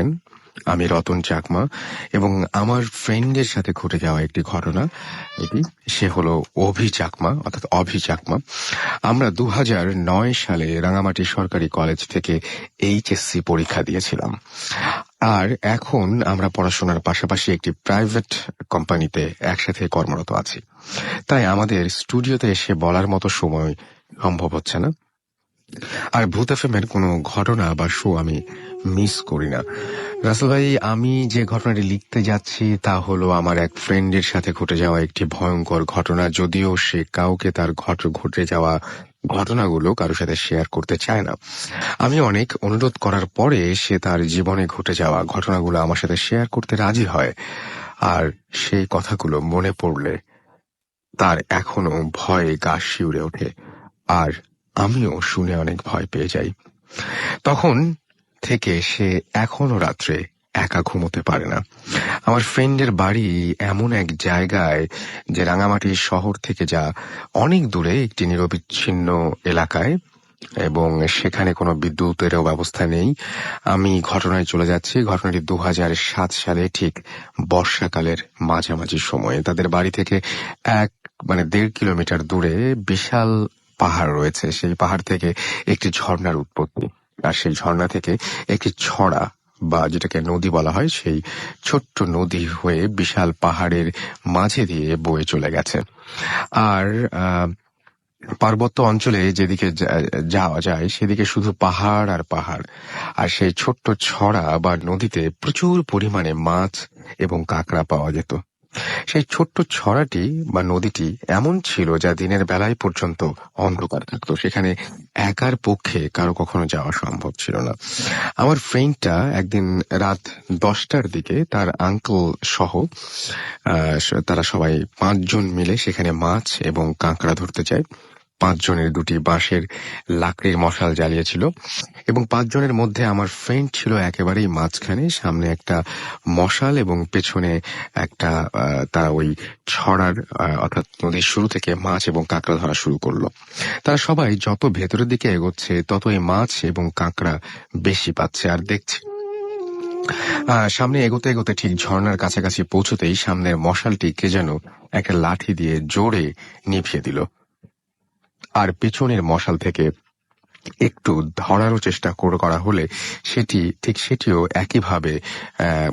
থাকবেন। আমি রতন চাকমা এবং আমার ফ্রেন্ডের সাথে ঘটে যাওয়া একটি ঘটনা এটি। সে হলো অভি চাকমা, অর্থাৎ অভি চাকমা। আমরা 2009 সালে রাঙামাটি সরকারি কলেজ থেকে এইচএসসি পরীক্ষা দিয়েছিলাম। আর এখন আমরা পড়াশোনার পাশাপাশি একটি প্রাইভেট কোম্পানিতে একসাথে কর্মরত আছি। তাই আমাদের স্টুডিওতে এসে বলার মতো সময় সম্ভব হচ্ছে না। আর ভূত এফএমের কোনো ঘটনা বা শো আমি মিস করি না। রাসেল ভাই, আমি যে ঘটনাটি লিখতে যাচ্ছি তা হলো আমার এক ফ্রেন্ডের সাথে ঘটে যাওয়া একটি ভয়ঙ্কর ঘটনা, যদিও সে কাউকে তার ঘটে যাওয়া ঘটনাগুলো কারোর সাথে শেয়ার করতে চায় না। আমি অনেক অনুরোধ করার পরে সে তার জীবনে ঘটে যাওয়া ঘটনাগুলো আমার সাথে শেয়ার করতে রাজি হয়। আর সেই কথাগুলো মনে পড়লে তার এখনো ভয়ে গা শিউরে ওঠে, আর আমিও শুনে অনেক ভয় পেয়ে যাই। তখন থেকে সে এখনো রাত্রে একা ঘুমোতে পারে না। আমার ফ্রেন্ডের বাড়ি এমন এক জায়গায় যে রাঙামাটি শহর থেকে যা অনেক দূরে একটি নিরবিচ্ছিন্ন এলাকায়, এবং সেখানে কোনো বিদ্যুতেরও ব্যবস্থা নেই। আমি ঘটনায় চলে যাচ্ছি। ঘটনাটি 2007 সালে ঠিক বর্ষাকালের মাঝামাঝি সময়ে। তাদের বাড়ি থেকে 1.5 কিলোমিটার দূরে বিশাল পাহাড় রয়েছে। সেই পাহাড় থেকে একটি ঝর্ণার উৎপত্তি, আর সেই ঝর্ণা থেকে একটি ছড়া বা যেটাকে নদী বলা হয়, সেই ছোট্ট নদী হয়ে বিশাল পাহাড়ের মাঝে দিয়ে বয়ে চলে গেছে। আর পার্বত্য অঞ্চলে যেদিকে যাওয়া যায় সেদিকে শুধু পাহাড় আর পাহাড়। আর সেই ছোট্ট ছড়া বা নদীতে প্রচুর পরিমাণে মাছ এবং কাঁকড়া পাওয়া যেত। সেই ছোট্ট ছড়াটি বা নদীটি এমন ছিল যা দিনের বেলায় পর্যন্ত অন্ধকার থাকতো। সেখানে একার পক্ষে কারো কখনো যাওয়া সম্ভব ছিল না। আমার ফ্রেন্ডটা একদিন রাত 10টার দিকে তার আঙ্কেল সহ তারা সবাই 5 জন মিলে সেখানে মাছ এবং কাঁকড়া ধরতে যায়। 5 জনের 2টি বাঁশের লাকড়ির মশাল জ্বালিয়েছিল, এবং 5 জনের মধ্যে আমার ফ্রেন্ড ছিল একেবারেই মাঝখানে। সামনে একটা মশাল এবং পেছনে একটা তারা ওই ছড়ার অর্থাৎ নদীর শুরু থেকে মাছ এবং কাঁকড়া ধরা শুরু করলো। তারা সবাই যত ভেতরের দিকে এগোচ্ছে ততই মাছ এবং কাঁকড়া বেশি পাচ্ছে আর দেখছে। সামনে এগোতে এগোতে ঠিক ঝর্ণার কাছাকাছি পৌঁছতেই সামনের মশালটি কে যেন একটা লাঠি দিয়ে জোরে নিভিয়ে দিল, আর পেছনের মশাল থেকে একটু ধরারও চেষ্টা করা হলে সেটিও একইভাবে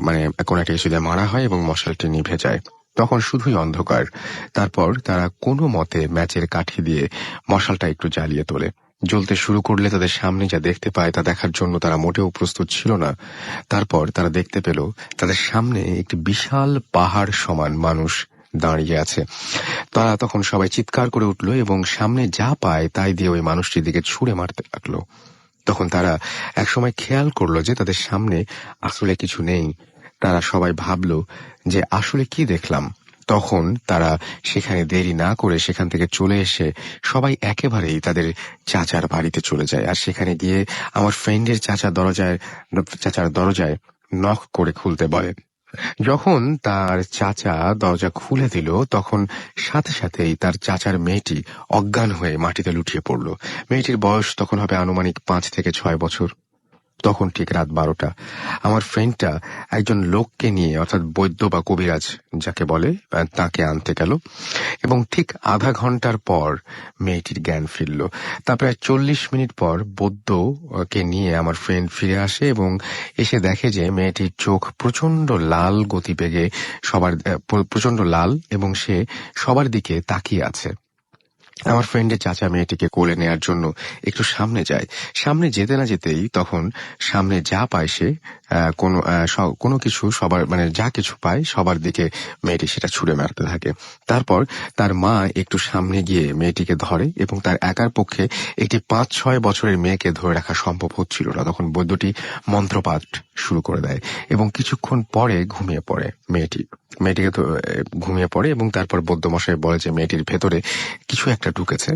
মানে কোন একটা কিছু দিয়ে মারা হয় এবং মশালটি নিভে যায়। তখন শুধুই অন্ধকার। তারপর তারা কোনো মতে ম্যাচের কাঠি দিয়ে মশালটা একটু জ্বালিয়ে তোলে। জ্বলতে শুরু করলে তাদের সামনে যা দেখতে পায় তা দেখার জন্য তারা মোটেও প্রস্তুত ছিল না। তারপর তারা দেখতে পেল তাদের সামনে একটি বিশাল পাহাড় সমান মানুষ দাঁড়িয়ে আছে। তারা তখন সবাই চিৎকার করে উঠল এবং সামনে যা পায় তাই দিয়ে ওই মানুষটির দিকে ছুঁড়ে মারতে লাগলো। তখন তারা একসময় খেয়াল করলো যে তাদের সামনে আসলে কিছু নেই। তারা সবাই ভাবল যে আসলে কি দেখলাম। তখন তারা সেখানে দেরি না করে সেখান থেকে চলে এসে সবাই একেবারেই তাদের চাচার বাড়িতে চলে যায়। আর সেখানে গিয়ে আমার ফ্রেন্ডের চাচার দরজায় নক করে খুলতে বলে। যখন তার চাচা দরজা খুলে দিল তখন সাথে সাথেই তার চাচার মেয়েটি অজ্ঞান হয়ে মাটিতে লুটিয়ে পড়ল। মেয়েটির বয়স তখন হবে আনুমানিক 5 থেকে 6 বছর। তখন ঠিক রাত 12টা। আমার ফ্রেন্ডটা একজন লোককে নিয়ে, অর্থাৎ বৈদ্য বা কবিরাজ যাকে বলে, তাকে আনতে গেল, এবং ঠিক আধা ঘন্টার পর মেয়েটির জ্ঞান ফিরল। তা প্রায় 40 মিনিট পর বৈদ্যকে নিয়ে আমার ফ্রেন্ড ফিরে আসে এবং এসে দেখে যে মেয়েটির চোখ প্রচন্ড লাল গতিবেগে প্রচন্ড লাল, এবং সে সবার দিকে তাকিয়ে আছে। আমার ফ্রেন্ডের চাচা মেয়েটিকে কোলে নেয়ার জন্য একটু সামনে যায়। সামনে যেতে না যেতেই তখন সামনে যা পায় সে কোনো কিছু সবার যা কিছু পায় সবার দিকে মেয়েটি সেটা ছুঁড়ে মারতে থাকে। তারপর তার মা একটু সামনে গিয়ে মেয়েটিকে ধরে, এবং তার একার পক্ষে একটি 5-6 বছরের মেয়েকে ধরে রাখা সম্ভব হচ্ছিল না। তখন বৈদ্যটি মন্ত্রপাঠ শুরু করে দেয় এবং কিছুক্ষণ পরে ঘুমিয়ে পড়ে মেয়েটিকে তো ঘুমিয়ে পড়ে, এবং তারপর বৈদ্যমশাই বলে যে মেয়েটির ভেতরে কিছু একটা ঢুকেছে,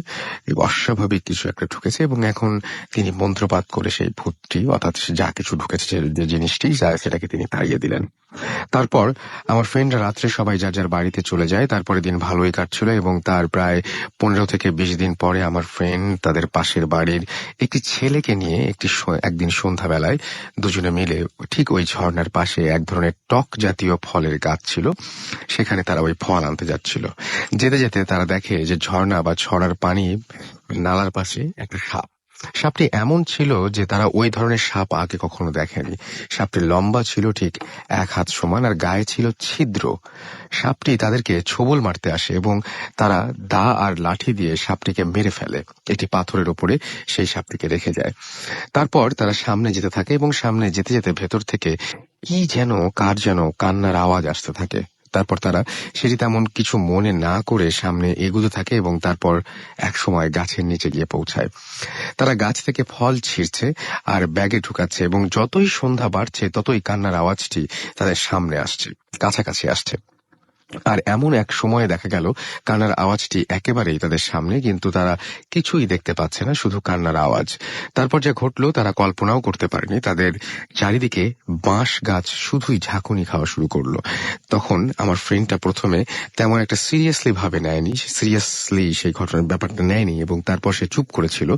এবং এখন তিনি মন্ত্রপাঠ করে সেই ভূতটি, অর্থাৎ যা কিছু ঢুকেছে, যে জিনিসটি সেটাকে তিনি তাড়িয়ে দিলেন। তারপর আমার ফ্রেন্ডরা রাত্রে সবাই যার যার বাড়িতে চলে যায়। তারপরে দিন ভালোই কাটছিল এবং তার প্রায় 15 থেকে 20 দিন পরে আমার ফ্রেন্ড তাদের পাশের বাড়ির একটি ছেলেকে নিয়ে একদিন সন্ধ্যাবেলায় দুজনে মিলে ঠিক ওই ঝর্ণার পাশে এক ধরনের টক জাতীয় ফলের গাছ ছিল, সেখানে তারা ওই ফল আনতে যাচ্ছিল। যেতে যেতে তারা দেখে যে ঝর্ণা বা ছড়ার পানি নালার পাশে একটা সাপ। সাপটি এমন ছিল যে তারা ওই ধরনের সাপ আগে কখনো দেখেনি। সাপটি লম্বা ছিল ঠিক 1 হাত সমান আর গায়ে ছিল ছিদ্র। সাপটি তাদেরকে ছোবল মারতে আসে এবং তারা দা আর লাঠি দিয়ে সাপটিকে মেরে ফেলে। একটি পাথরের উপরে সেই সাপটিকে রেখে যায়। তারপর তারা সামনে যেতে থাকে এবং সামনে যেতে যেতে ভেতর থেকে কার যেন কান্নার আওয়াজ আসতে থাকে। তারপর তারা সেটি তেমন কিছু মনে না করে সামনে এগুতে থাকে এবং তারপর একসময় গাছের নিচে গিয়ে পৌঁছায়। তারা গাছ থেকে ফল ছিঁড়ছে আর ব্যাগে ঢুকাচ্ছে এবং যতই সন্ধ্যা বাড়ছে ততই কান্নার আওয়াজটি তাদের সামনে আসছে, কাছাকাছি আসছে। আর এমন এক সময়ে দেখা গেল কান্নার আওয়াজটি একেবারেই তাদের সামনে, কিন্তু তারা কিছুই দেখতে পাচ্ছে না, শুধু কান্নার আওয়াজ। তারপর যা ঘটলো তারা কল্পনাও করতে পারেনি। তাদের চারিদিকে বাঁশ গাছ শুধুই ঝাঁকুনি খাওয়া শুরু করলো। তখন আমার ফ্রেন্ডটা প্রথমে তেমন একটা সিরিয়াসলি সেই ঘটনার ব্যাপারটা নেয়নি এবং তারপর সে চুপ করেছিল,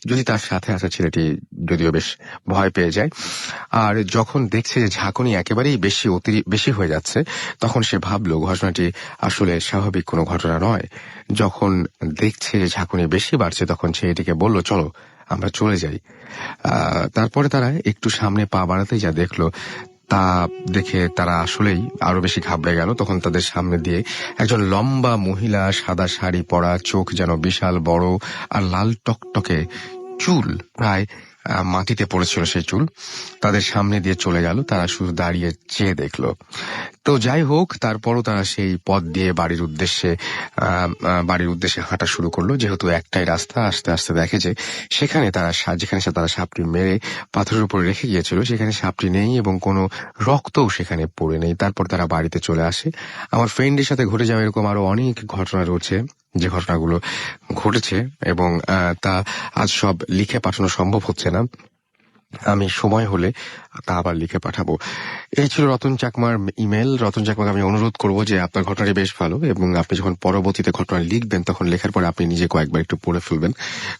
যদি তার সাথে আসা ছেলেটি যদিও বেশ ভয় পেয়ে যায়। আর যখন দেখছে যে ঝাঁকুনি একেবারেই বেশি হয়ে যাচ্ছে, তখন সে ভাবল ঘটনাটি আসলে স্বাভাবিক কোনো ঘটনা নয়। যখন দেখছে যে ঝাঁকুনি বেশি বাড়ছে, তখন সে এটিকে বলল, চলো আমরা চলে যাই। তারপরে তারা একটু সামনে পা বাড়াতেই যা দেখলো তা দেখে তারা আসলেই আরো বেশি ঘাবড়ে গেল। তখন তাদের সামনে দিয়ে একজন লম্বা মহিলা, সাদা শাড়ি পরা, চোখ যেন বিশাল বড় আর লাল টকটকে চুল, প্রায় মাটিতে পড়েছিল সেই চুল, তাদের সামনে দিয়ে চলে গেল। তারা শুধু দাঁড়িয়ে চেয়ে দেখলো। তো যাই হোক, তারপরও তারা সেই পথ দিয়ে বাড়ির উদ্দেশ্যে হাঁটা শুরু করলো। যেহেতু একটাই রাস্তা, আস্তে আস্তে দেখে যে যেখানে তারা সাপটি মেরে পাথরের উপরে রেখে গিয়েছিল সেখানে সাপটি নেই এবং কোনো রক্তও সেখানে পড়ে নেই। তারপর তারা বাড়িতে চলে আসে। আমার ফ্রেন্ডের সাথে ঘটে যাওয়া এরকম আরো অনেক ঘটনা রয়েছে, যে ঘটনাগুলো ঘটেছে এবং তা আজ সব লিখে পাঠানো সম্ভব হচ্ছে না। আমি সময় হলে তা আবার লিখে পাঠাবো। এই ছিল রতন চাকমার ইমেল। রতন চাকমাকে আমি অনুরোধ করবো যে আপনার ঘটনাটি বেশ ভালো এবং আপনি যখন পরবর্তীতে ঘটনা লিখবেন তখন লেখার পরে আপনি নিজে কয়েকবার একটু পড়ে ফেলবেন,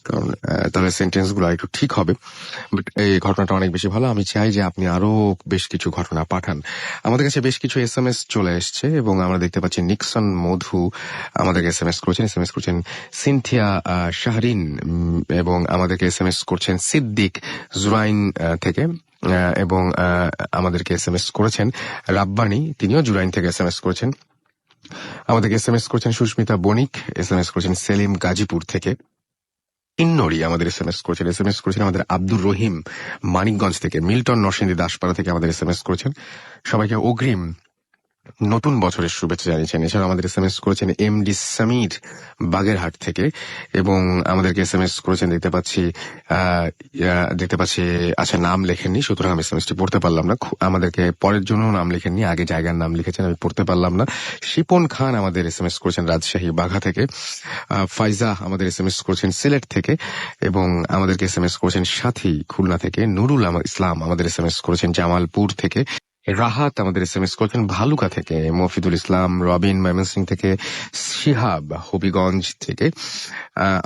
কারণ তাহলে সেন্টেন্স গুলো একটু ঠিক হবে। বাট এই ঘটনাটা অনেক বেশি ভালো। আমি চাই যে আপনি আরো বেশ কিছু ঘটনা পাঠান। আমাদের কাছে বেশ কিছু SMS চলে এসছে এবং আমরা দেখতে পাচ্ছি নিক্সন মধু আমাদেরকে SMS করেছেন সিনথিয়া শাহরিন, এবং আমাদেরকে SMS করছেন সিদ্দিক জুরাইন থেকে, এবং আমাদেরকে SMS করেছেন রাব্বানি, তিনিও জুরাইন থেকে SMS করেছেন। আমাদেরকে SMS করেছেন সুস্মিতা বণিক, SMS করেছেন সেলিম গাজীপুর থেকে। কিন্নরি আমাদের SMS করেছেন আমাদের আব্দুর রহিম মানিকগঞ্জ থেকে। মিল্টন নরসিংদী দাসপাড়া থেকে আমাদের SMS করেছেন। সবাইকে অগ্রিম নতুন বছরের শুভেচ্ছা জানিয়েছেন। এছাড়া আমাদের SMS করেছেন MD সমীর বাগেরহাট থেকে, এবং আমাদেরকে SMS করেছেন দেখতে পাচ্ছি আচ্ছা, নাম লেখেননি, সুতরাং আমি SMS টি পড়তে পারলাম না। আমাদেরকে পরের জন্য নাম লেখেননি, আগে জায়গার নাম লিখেছেন, আমি পড়তে পারলাম না। শিপন খান আমাদের SMS করেছেন রাজশাহী বাঘা থেকে। ফাইজা আমাদের SMS করেছেন সিলেট থেকে, এবং আমাদেরকে SMS করেছেন সাথী খুলনা থেকে। নুরুল ইসলাম আমাদের SMS করেছেন জামালপুর থেকে। রাহাত আমাদের SMS করেছেন ভালুকা থেকে। মফিদুল ইসলাম রবিন ময়মনসিংহ থেকে। শিহাব হবিগঞ্জ থেকে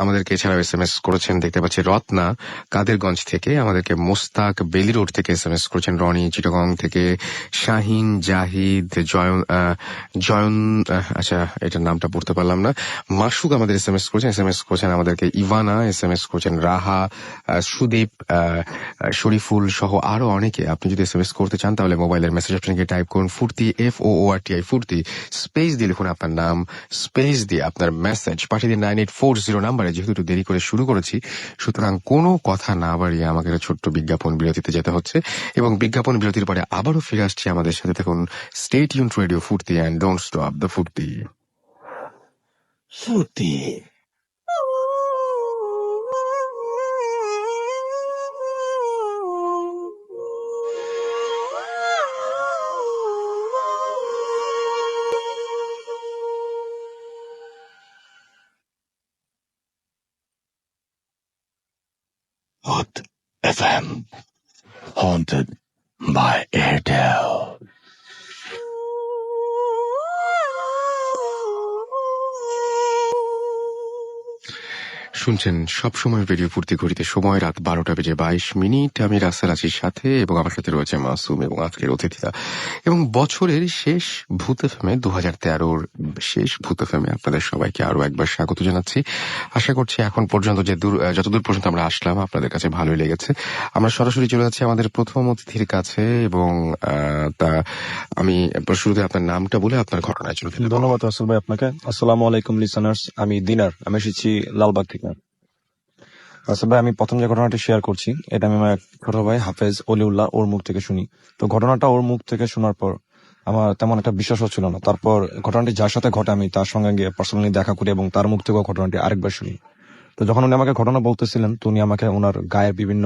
আমাদেরকে এছাড়াও SMS করেছেন দেখতে পাচ্ছি রত্না কাদেরগঞ্জ থেকে। আমাদেরকে মোস্তাক বেলি রোড থেকে SMS করেছেন রনি চিটাগং থেকে। শাহিন জাহিদ জয়ন আচ্ছা, এটার নামটা পড়তে পারলাম না। মাসুক আমাদের SMS করেছেন আমাদেরকে ইভানা, SMS করেছেন রাহা, সুদীপ, শরীফুল সহ আরো অনেকে। আপনি যদি SMS করতে চান তাহলে মোবাইলের মেসেজ অপশনে টাইপ করুন ফুর্তি, FOORTI ফুর্তি, স্পেস দিয়ে লিখুন আপনার নাম, স্পেস দিয়ে আপনার মেসেজ পাঠিয়ে দিন 9840 নাম্বারে। যেহেতু একটু দেরি করে শুরু করেছি, সুতরাং কোনো কথা না বাড়িয়ে আমাকে একটা ছোট্ট বিজ্ঞাপন বিরতিতে যেতে হচ্ছে, এবং বিজ্ঞাপন বিরতির পরে আবারও ফিরে আসছি। আমাদের সাথে থাকুন। Stay tune to radio Foorti and don't stop the ফুর্তি। ফুর্তি। Hot FM, haunted by Airtel. শুনছেন সবসময় রেডিও ফুর্তি ঘড়িতে সময় রাত 12:22। আমি রাসেল আছির সাথে এবং আমার সাথে রয়েছে মাসুম এবং আজকের অতিথিরা এবং বছরের শেষ ভূত এফএমে 2013-র শেষ ভূত এফএমে আপনাদের সবাইকে আরো একবার স্বাগত জানাচ্ছি। আশা করছি এখন পর্যন্ত যতদূর পর্যন্ত আমরা আসলাম আপনাদের কাছে ভালোই লেগেছে। আমরা সরাসরি চলে যাচ্ছি আমাদের প্রথম অতিথির কাছে এবং তা আমি শুরুতে আপনার নামটা বলে আপনার ঘটনায় চলে যেতে বলবো। ধন্যবাদ রাসেল ভাই আপনাকে। আসসালামু আলাইকুম লিসেনার্স, আমি দিনার, আমি এসেছি লালবাগ থেকে। রাসেল ভাই, আমি প্রথম যে ঘটনাটি শেয়ার করছি এটা আমি আমার ছোট ভাই হাফেজ অলিউল্লাহ ওর মুখ থেকে শুনি। তো ঘটনাটা ওর মুখ থেকে শোনার পর আমার তেমন একটা বিশ্বাস হচ্ছিল না। তারপর ঘটনাটি যার সাথে ঘটে আমি তার সঙ্গে গিয়ে পার্সোনালি দেখা করি এবং তার মুখ থেকেও ঘটনাটি আরেকবার শুনি। তো যখন উনি আমাকে ঘটনা বলতেছিলেন তো উনি আমাকে ওনার গায়ের বিভিন্ন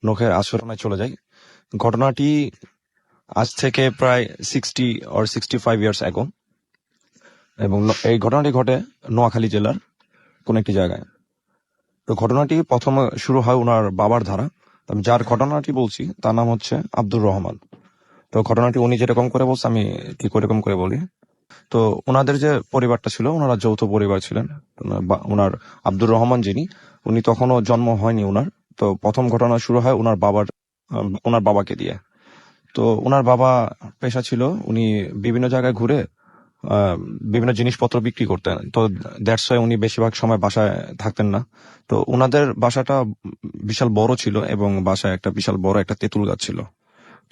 নখের আচরণে চলে যায়। ঘটনাটি আজ থেকে প্রায় 60 or 65 ইয়ার্স ago, এবং এই ঘটনাটি ঘটে নোয়াখালী জেলার কোন একটি জায়গায়। তো ঘটনাটি প্রথমে শুরু হয় ওনার বাবার দ্বারা। আমি যার ঘটনাটি বলছি তার নাম হচ্ছে আব্দুর রহমান। তো ঘটনাটি উনি যেরকম করে বলছে আমি ঠিক ওরকম করে বলি। তো ওনাদের যে পরিবারটা ছিল ওনারা যৌথ পরিবার ছিলেন। ওনার আব্দুর রহমান যিনি, উনি তখনও জন্ম হয়নি ওনার। তো প্রথম ঘটনা শুরু হয় ওনার বাবাকে দিয়ে। তো ওনার বাবা পেশা ছিল উনি বিভিন্ন জায়গায় ঘুরে বিভিন্ন জিনিসপত্র বিক্রি করতেন। তো দ্যাটস ওয়াই উনি বেশিরভাগ সময় বাসায় থাকতেন না। তো ওনাদের বাসাটা বিশাল বড় ছিল এবং বাসায় একটা বিশাল বড় একটা তেঁতুল গাছ ছিল।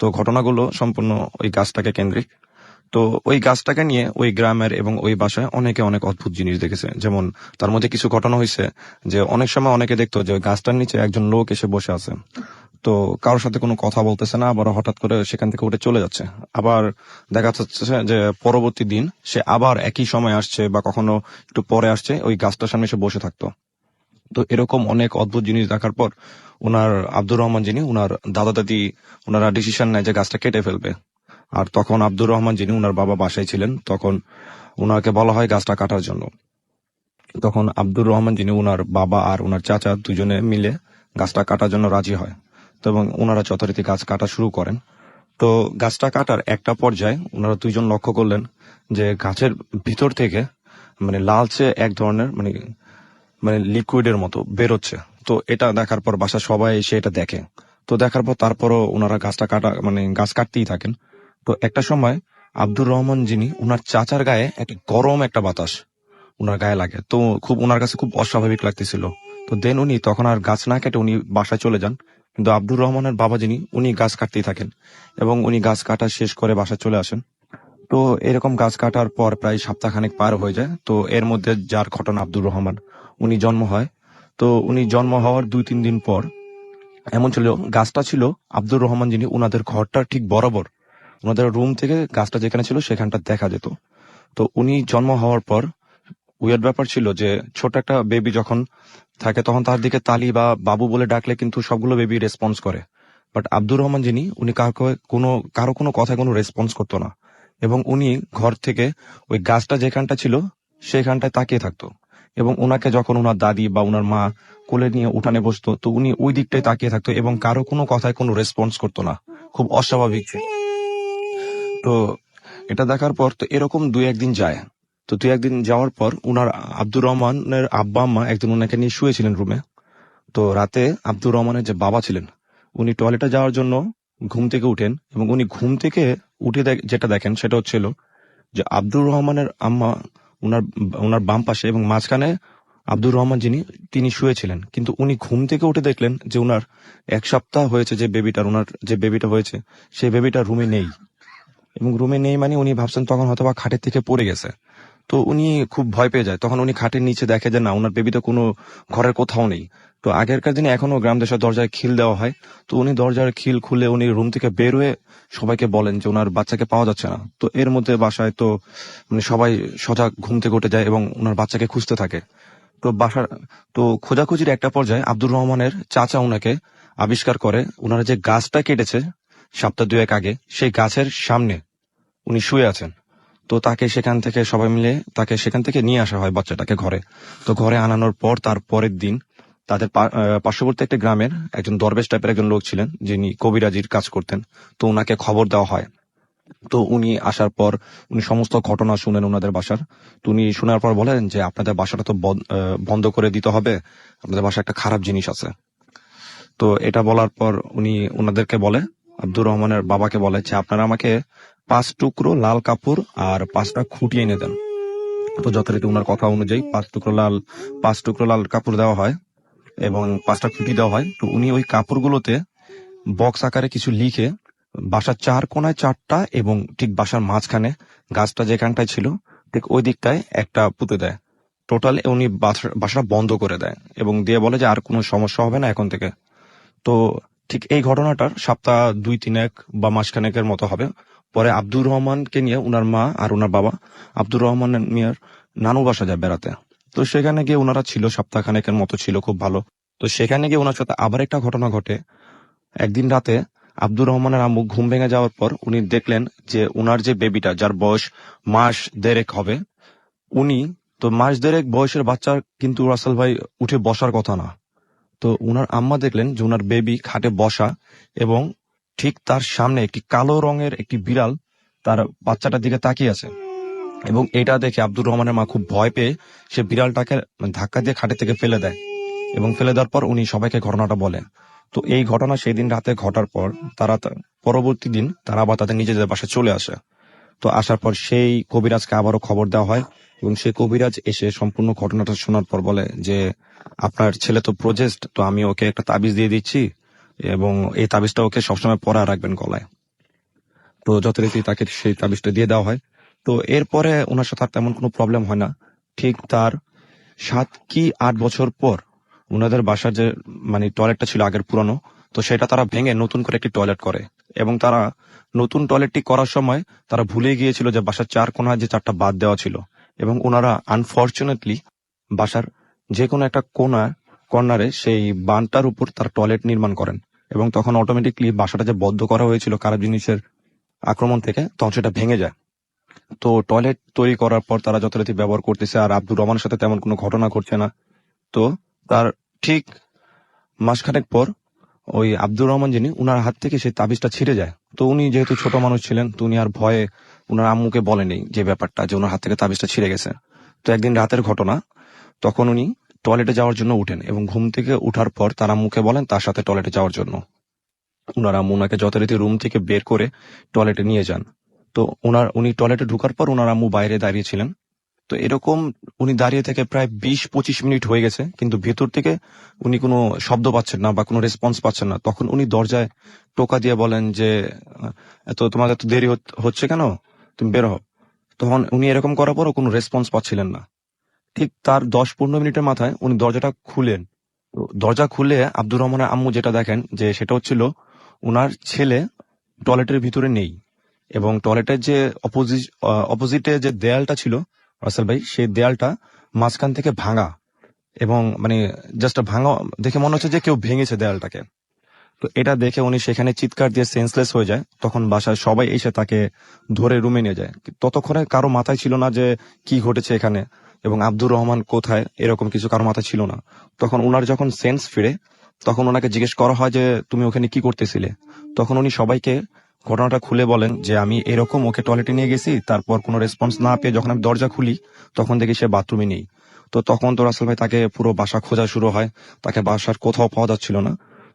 তো ঘটনাগুলো সম্পূর্ণ ওই গাছটাকে কেন্দ্রিক। তো ওই গাছটাকে নিয়ে ওই গ্রামের এবং ওই বাসায় অনেকে অনেক অদ্ভুত জিনিস দেখেছে। যেমন তার মধ্যে কিছু ঘটনা হয়েছে যে অনেক সময় অনেকে দেখতো যে ওই গাছটার নিচে একজন লোক এসে বসে আছে। তো কারোর সাথে কোনো কথা বলতেছে না, আবার হঠাৎ করে সেখান থেকে উঠে চলে যাচ্ছে। আবার দেখা যাচ্ছে যে পরবর্তী দিন সে আবার একই সময় আসছে বা কখনো একটু পরে আসছে, ওই গাছটার সামনে এসে বসে থাকতো। তো এরকম অনেক অদ্ভুত জিনিস দেখার পর ওনার আব্দুর রহমান যিনি, ওনার দাদা দাদি ওনারা ডিসিশন নেয় যে গাছটা কেটে ফেলবে। আর তখন আব্দুর রহমান যিনি, ওনার বাবা বাসায় ছিলেন, তখন ওনাকে বলা হয় গাছটা কাটার জন্য। তখন আব্দুর রহমান যিনি, ওনার বাবা আর ওনার চাচা দুজনে মিলে গাছটা কাটার জন্য রাজি হয়। তো এবং ওনারা যথারীতি গাছ কাটা শুরু করেন। তো গাছটা কাটার একটা পর্যায়ে ওনারা দুইজন লক্ষ্য করলেন যে গাছের ভিতর থেকে মানে লালচে এক ধরনের মানে লিকুইডের মতো বেরোচ্ছে। তো এটা দেখার পর বাসা সবাই এসে এটা দেখে। তো দেখার পর তারপরও ওনারা গাছটা গাছ কাটতেই থাকেন। তো একটা সময় আব্দুর রহমান যিনি, ওনার চাচার গায়ে একটা গরম একটা বাতাস ওনার গায়ে লাগে। তো ওনার কাছে খুব অস্বাভাবিক লাগতেছিল। তো দেন উনি তখন আর গাছ না কেটে উনি বাসায় চলে যান। কিন্তু আব্দুর রহমানের বাবা যিনি, উনি গাছ কাটতেই থাকেন এবং উনি গাছ কাটা শেষ করে বাসায় চলে আসেন। তো এরকম গাছ কাটার পর প্রায় সপ্তাহখানেক পার হয়ে যায়। তো এর মধ্যে যার ঘটনা আব্দুর রহমান, উনি জন্ম হয়। তো উনি জন্ম হওয়ার 2-3 দিন পর এমন ছিল, গাছটা ছিল আব্দুর রহমান যিনি, উনাদের ঘরটার ঠিক বরাবর ওনাদের রুম থেকে গাছটা যেখানে ছিল সেখানটা দেখা যেত। তো উনি জন্ম হওয়ার পর উইয়ার্ড ব্যাপার ছিল যে ছোট একটা বেবি যখন থাকে তখন তার দিকে তালি বা বাবু বলে ডাকলে কিন্তু সবগুলো বেবি রেসপন্স করে। বাট আব্দুর রহমান যিনি, উনি কারো কোনো কথায় কোনো রেসপন্স করতো না এবং উনি ঘর থেকে ওই গাছটা যেখানটা ছিল সেখানটায় তাকিয়ে থাকতো। এবং ওনাকে যখন ওনার দাদি বা ওনার মা কোলে নিয়ে উঠানে বসতো তো উনি ওই দিকটায় তাকিয়ে থাকতো এবং কারো কোনো কথায় কোনো রেসপন্স করতো না। খুব অস্বাভাবিক ছিল। তো এটা দেখার পর তো এরকম 2-1 দিন যায়। তো 2-1 দিন যাওয়ার পর উনার আব্দুর রহমানের আব্বা আম্মা একদিন ওনাকে নিয়ে শুয়েছিলেন রুমে। তো রাতে আব্দুর রহমানের যে বাবা ছিলেন, উনি টয়লেটে যাওয়ার জন্য ঘুম থেকে উঠেন এবং উনি ঘুম থেকে উঠে যেটা দেখেন সেটা হচ্ছিল যে আব্দুর রহমানের আম্মা উনার উনার বাম পাশে এবং মাঝখানে আব্দুর রহমান যিনি, তিনি শুয়েছিলেন। কিন্তু উনি ঘুম থেকে উঠে দেখলেন যে উনার 1 সপ্তাহ হয়েছে ওনার যে বেবিটা হয়েছে সেই বেবিটা রুমে নেই। এবং রুমে নেই মানে উনি ভাবছেন তখন হয়তোবা খাটের থেকে পড়ে গেছে। তো উনি খুব ভয় পেয়ে যায়। তখন উনি খাটের নিচে দেখে যে না, ওনার বেবিটা কোনো ঘরের কোথাও নেই। তো আগেরকার দিনে এখনো গ্রাম দেশের দরজায় খিল দেওয়া হয়। তো উনি দরজার খিল খুলে উনি রুম থেকে বের হয়ে সবাইকে বলেন যে ওনার বাচ্চাকে পাওয়া যাচ্ছে না। তো এর মধ্যে বাসায় তো সবাই সজাগ ঘুম থেকে উঠে যায় এবং ওনার বাচ্চাকে খুঁজতে থাকে। তো খোঁজাখুঁজির একটা পর্যায়ে আব্দুর রহমানের চাচা ওনাকে আবিষ্কার করে ওনারা যে গাছটা কেটেছে সপ্তাহ 2-1 আগে, সেই গাছের সামনে উনি শুয়ে আছেন। তো তাকে সেখান থেকে সবাই মিলে তাকে সেখান থেকে নিয়ে আসা হয় বাচ্চাটাকে ঘরে। তো ঘরে আনানোর পর তার পরের দিন তাদের পার্শ্ববর্তী একটা গ্রামের একজন দরবেশ টাইপের একজন লোক ছিলেন, যিনি কবিরাজির কাজ করতেন। তো উনাকে খবর দেওয়া হয়। তো উনি আসার পর উনি সমস্ত ঘটনা শুনেন ওনাদের বাসার। তো উনি শোনার পর বলেন যে আপনাদের বাসাটা তো বন্ধ করে দিতে হবে, আপনাদের বাসায় একটা খারাপ জিনিস আছে। তো এটা বলার পর উনি ওনাদেরকে বলে, আব্দুর রহমানের বাবাকে বলে যে আপনারা আমাকে 5 টুকরো লাল কাপড় আর 5টা খুঁটি এনে দেন। তো যথারীতি ওনার কথা অনুযায়ী 5 টুকরো লাল কাপড় দেওয়া হয় এবং 5টা খুঁটি দেওয়া হয়। তো উনি ওই কাপড়গুলোতে বক্স আকারে কিছু লিখে বাসার 4 কোণায় 4টা এবং ঠিক বাসার মাঝখানে গাছটা যেখানটায় ছিল ঠিক ওই দিকটায় একটা পুঁতে দেয়। টোটাল উনি বাসাটা বন্ধ করে দেয় এবং দিয়ে বলে যে আর কোনো সমস্যা হবে না এখন থেকে। তো ঠিক এই ঘটনাটার সপ্তাহ 2-3 বা মাসখানেকের মতো হবে। পরে আব্দুর রহমানকে নিয়ে উনার মা আর উনার বাবা আব্দুর রহমান মিয়ার নানু বাসা যায় বেড়াতে। তো সেখানে গিয়ে ওনারা ছিল, সপ্তাহখানেকের মতো ছিল, খুব ভালো। তো সেখানে গিয়ে ওনার সাথে আবার একটা ঘটনা ঘটে। একদিন রাতে আব্দুর রহমানের আম্মু ঘুম ভেঙে যাওয়ার পর উনি দেখলেন যে উনার যে বেবিটা, যার বয়স মাস দেড়েক হবে, উনি তো মাস দেড়েক বয়সের বাচ্চা, কিন্তু রাসেল ভাই উঠে বসার কথা না। তো উনার আম্মা দেখলেন যে উনার বেবি খাটে বসা এবং ঠিক তার সামনে একটি কালো রঙের একটি বিড়াল তার বাচ্চাটার দিকে তাকিয়ে আছে। এবং এটা দেখে আব্দুর রহমানের মা খুব ভয় পেয়ে সে বিড়ালটাকে ধাক্কা দিয়ে খাটে থেকে ফেলে দেয় এবং ফেলে দেওয়ার পর উনি সবাইকে ঘটনাটা বলেন। তো এই ঘটনা সেই দিন রাতে ঘটার পর পরবর্তী দিন তারা আবার তাদের নিজেদের বাসায় চলে আসে। তো আসার পর সেই কবিরাজকে আবারও খবর দেওয়া হয় এবং সেই কবিরাজ এসে সম্পূর্ণ ঘটনাটা শোনার পর বলে যে আপনার ছেলে তো প্রজেস্ট, তো আমি ওকে একটা তাবিজ দিয়ে দিচ্ছি এবং এই তাবিজটা ওকে সবসময় পরা রাখবেন গলায়। তো যথারীতি তাকে সেই তাবিজটা দিয়ে দেওয়া হয়। তো এরপরে ওনার সাথে আর তেমন কোনো প্রবলেম হয় না। ঠিক তার 7 কি 8 বছর পর ওনাদের বাসার যে টয়লেটটা ছিল আগের পুরানো, তো সেটা তারা ভেঙে নতুন করে একটি টয়লেট করে এবং তারা নতুন টয়লেটটি করার সময় তারা ভুলে গিয়েছিল যে বাসার 4 কোণায় যে 4টা বাদ দেওয়া ছিল এবং ওনারা আনফরচুনেটলি বাসার যে কোনো একটা কর্নারে সেই বানটার উপর তার টয়লেট নির্মাণ করেন এবং তখন অটোমেটিকলি বাসাটা যে বদ্ধ করা হয়েছিল খারাপ জিনিসের আক্রমণ থেকে, তখন সেটা ভেঙে যায়। তো টয়লেট তৈরি করার পর তারা যথারীতি ব্যবহার করতেছে আর আব্দুর রহমানের সাথে তেমন কোনো ঘটনা ঘটছে না। তো তার ঠিক মাসখানেক পর ওই আব্দুর রহমান যিনি, উনার হাত থেকে সেই তাবিজটা ছিঁড়ে যায়। তো উনি যেহেতু ছোট মানুষ ছিলেন, তো উনি আর ভয়ে উনার আম্মুকে বলেনি যে ব্যাপারটা, যে ওনার হাত থেকে তাবিজটা ছিঁড়ে গেছে। তো একদিন রাতের ঘটনা, তখন উনি টয়লেটে যাওয়ার জন্য উঠেন এবং ঘুম থেকে উঠার পর তার আম্মুকে বলেন তার সাথে টয়লেটে যাওয়ার জন্য। উনার আম্মু উনাকে যথারীতি রুম থেকে বের করে টয়লেটে নিয়ে যান। তো উনি টয়লেটে ঢোকার পর উনার আম্মু বাইরে দাঁড়িয়েছিলেন। তো এরকম উনি দাঁড়িয়ে থেকে প্রায় 20-25 মিনিট হয়ে গেছে, কিন্তু ভেতর থেকে উনি কোনো শব্দ পাচ্ছেন না বা কোনো রেসপন্স পাচ্ছেন না। তখন উনি দরজায় টোকা দিয়ে বলেন যে তোমাদের এত দেরি হচ্ছে কেন, তুমি বের হও। তখন উনি এরকম করার পরও কোনো রেসপন্স পাচ্ছিলেন না। ঠিক তার 10-15 মিনিটের মাথায় উনি দরজাটা খুলেন। তো দরজা খুলে আব্দুর রহমানের আম্মু যেটা দেখেন যে সেটা হচ্ছিল উনার ছেলে টয়লেটের ভিতরে নেই এবং টয়লেটের যে অপোজিটে যে দেয়ালটা ছিল রাসেল ভাই, সেই দেয়ালটা মাঝখান থেকে ভাঙা এবং জাস্ট ভাঙা দেখে মনে হচ্ছে যে কেউ ভেঙেছে দেয়ালটাকে। তো এটা দেখে উনি সেখানে চিৎকার দিয়ে সেন্সলেস হয়ে যায়। তখন বাসায় সবাই এসে তাকে ধরে রুমে নিয়ে যায়। ততক্ষণে কারো মাথায় ছিল না যে কি ঘটেছে এখানে এবং আব্দুর রহমান কোথায়, এরকম কিছু কারো মাথায় ছিল না। তখন উনার যখন সেন্স ফিরে, তখন ওনাকে জিজ্ঞেস করা হয় যে তুমি ওখানে কি করতেছিলে। তখন উনি সবাইকে ঘটনাটা খুলে বলেন যে আমি এরকম ওকে টয়লেটে নিয়ে গেছি, তারপর কোনো রেসপন্স না পেয়ে যখন আমি দরজা খুলি তখন দেখি সে বাথরুমে নেই। তো তখন তো রাসেল ভাই তাকে পুরো বাসা খোঁজা শুরু হয়, তাকে বাসার কোথাও পাওয়া যাচ্ছিল না।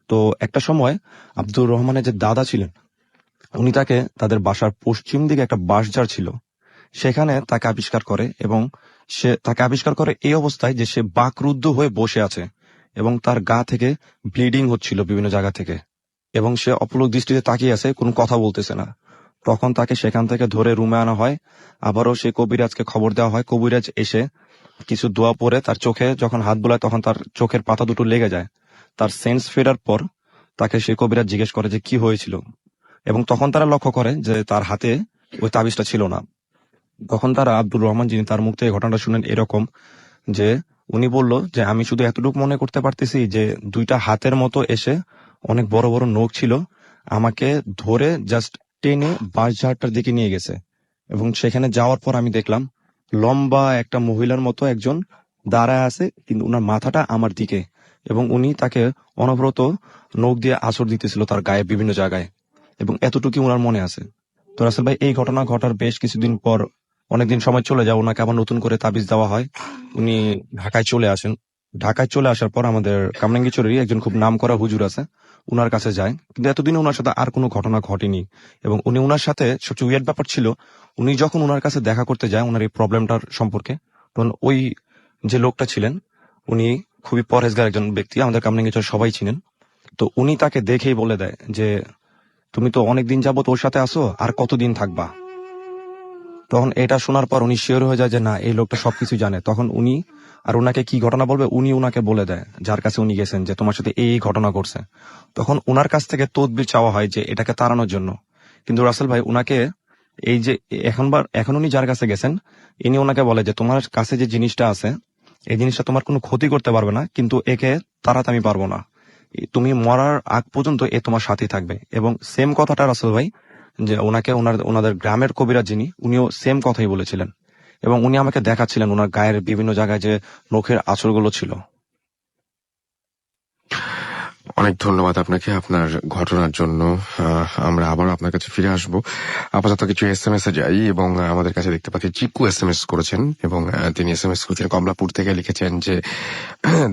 তো একটা সময় আব্দুর রহমানের যে দাদা ছিলেন, উনি তাদের বাসার পশ্চিম দিকে একটা বাঁশঝাড় ছিল, সেখানে তাকে আবিষ্কার করে এবং সে তাকে আবিষ্কার করে এই অবস্থায় যে সে বাকরুদ্ধ হয়ে বসে আছে এবং তার গা থেকে ব্লিডিং হচ্ছিল বিভিন্ন জায়গা থেকে এবং সে অপলক দৃষ্টিতে তাকিয়ে আছে, কোনো কথা বলতেছে না। তখন তাকে সেখান থেকে ধরে রুমে আনা হয়। আবারও সে কবিরাজকে খবর দেওয়া হয়। কবিরাজ এসে কিছু দোয়া পরে তার চোখে যখন হাত বোলায় তখন তার চোখের পাতা দুটো লেগে যায়। তার সেন্স ফেরার পর তাকে সে কবিরাজ জিজ্ঞেস করে যে কি হয়েছিল এবং তখন তারা লক্ষ্য করে যে তার হাতে ওই তাবিজটা ছিল না। তখন তারা আব্দুর রহমান যিনি, তার মুখ থেকে ঘটনাটা শুনেন এরকম যে উনি বলল যে আমি শুধু এতটুকু মনে করতে পারতেছি যে 2টা হাতের মতো এসে অনেক বড় বড় নখ ছিল, আমাকে ধরে জাস্ট টেনে বাঁশঝাড়টার দিকে নিয়ে গেছে এবং সেখানে যাওয়ার পর আমি দেখলাম লম্বা একটা মহিলার মতো একজন দাঁড়ায় আছে, কিন্তু ওনার মাথাটা আমার দিকে এবং উনি তাকে অনবরত নখ দিয়ে আঁচড় দিতেছিল তার গায়ে বিভিন্ন জায়গায়, এবং এতটুকু ওনার মনে আছে। তো রাসেল ভাই, এই ঘটনা ঘটার বেশ কিছুদিন পর, অনেকদিন সময় চলে যায়, ওনাকে আবার নতুন করে তাবিজ দেওয়া হয়। উনি ঢাকায় চলে আসেন। ঢাকায় চলে আসার পর আমাদের কামরাঙ্গীরচরেরই একজন খুব নামকরা হুজুর আছে, উনার কাছে যায়। কিন্তু এতদিনে ওনার সাথে আর কোনো ঘটনা ঘটেনি, এবং উনি ওনার সাথে সবচেয়ে উইয়ার্ড ব্যাপার ছিল, উনি যখন ওনার কাছে দেখা করতে যায় ওনার এই প্রবলেমটার সম্পর্কে, তখন ওই যে লোকটা ছিলেন উনি খুবই পরহেজগার একজন ব্যক্তি, আমাদের কামরাঙ্গীরচর সবাই চিনেন। তো উনি তাকে দেখেই বলে দেয় যে তুমি তো অনেকদিন যাবত ওর সাথে আসো, আর কতদিন থাকবা। তখন এটা শোনার পর উনি শিওর হয়ে যায় যে না, এই লোকটা সবকিছু জানে। তখন উনি আর ওনাকে কি ঘটনা বলবে উনি ওনাকে বলে দেয়, যার কাছে উনি গেছেন, যে তোমার সাথে এই ঘটনা ঘটছে। তখন ওনার কাছ থেকে তদবির চাওয়া হয় যে এটাকে তাড়ানোর জন্য। কিন্তু রাসেল ভাই, উনাকে এই যে এখন উনি যার কাছে গেছেন, ইনি ওনাকে বলে যে তোমার কাছে যে জিনিসটা আছে, এই জিনিসটা তোমার কোনো ক্ষতি করতে পারবে না, কিন্তু একে তাড়াতে আমি পারবো না। তুমি মরার আগ পর্যন্ত এ তোমার সাথেই থাকবে। এবং সেম কথাটা রাসেল ভাই, যে ওনাকে ওনাদের গ্রামের কবিরাজ যিনি, উনিও সেম কথাই বলেছিলেন। এবং উনি আমাকে দেখাচ্ছিলেন ওনার গায়ের বিভিন্ন জায়গায় যে নখের আঁচড়গুলো ছিল। অনেক ধন্যবাদ আপনাকে আপনার ঘটনার জন্য। আমরা আবার আপনার কাছে ফিরে আসবো। আপাতত কিছু SMS এ যাই, এবং আমাদের কাছে দেখতে পাচ্ছি চিকু SMS করেছেন, এবং তিনি SMS করেছেন কমলাপুর থেকে। লিখেছেন যে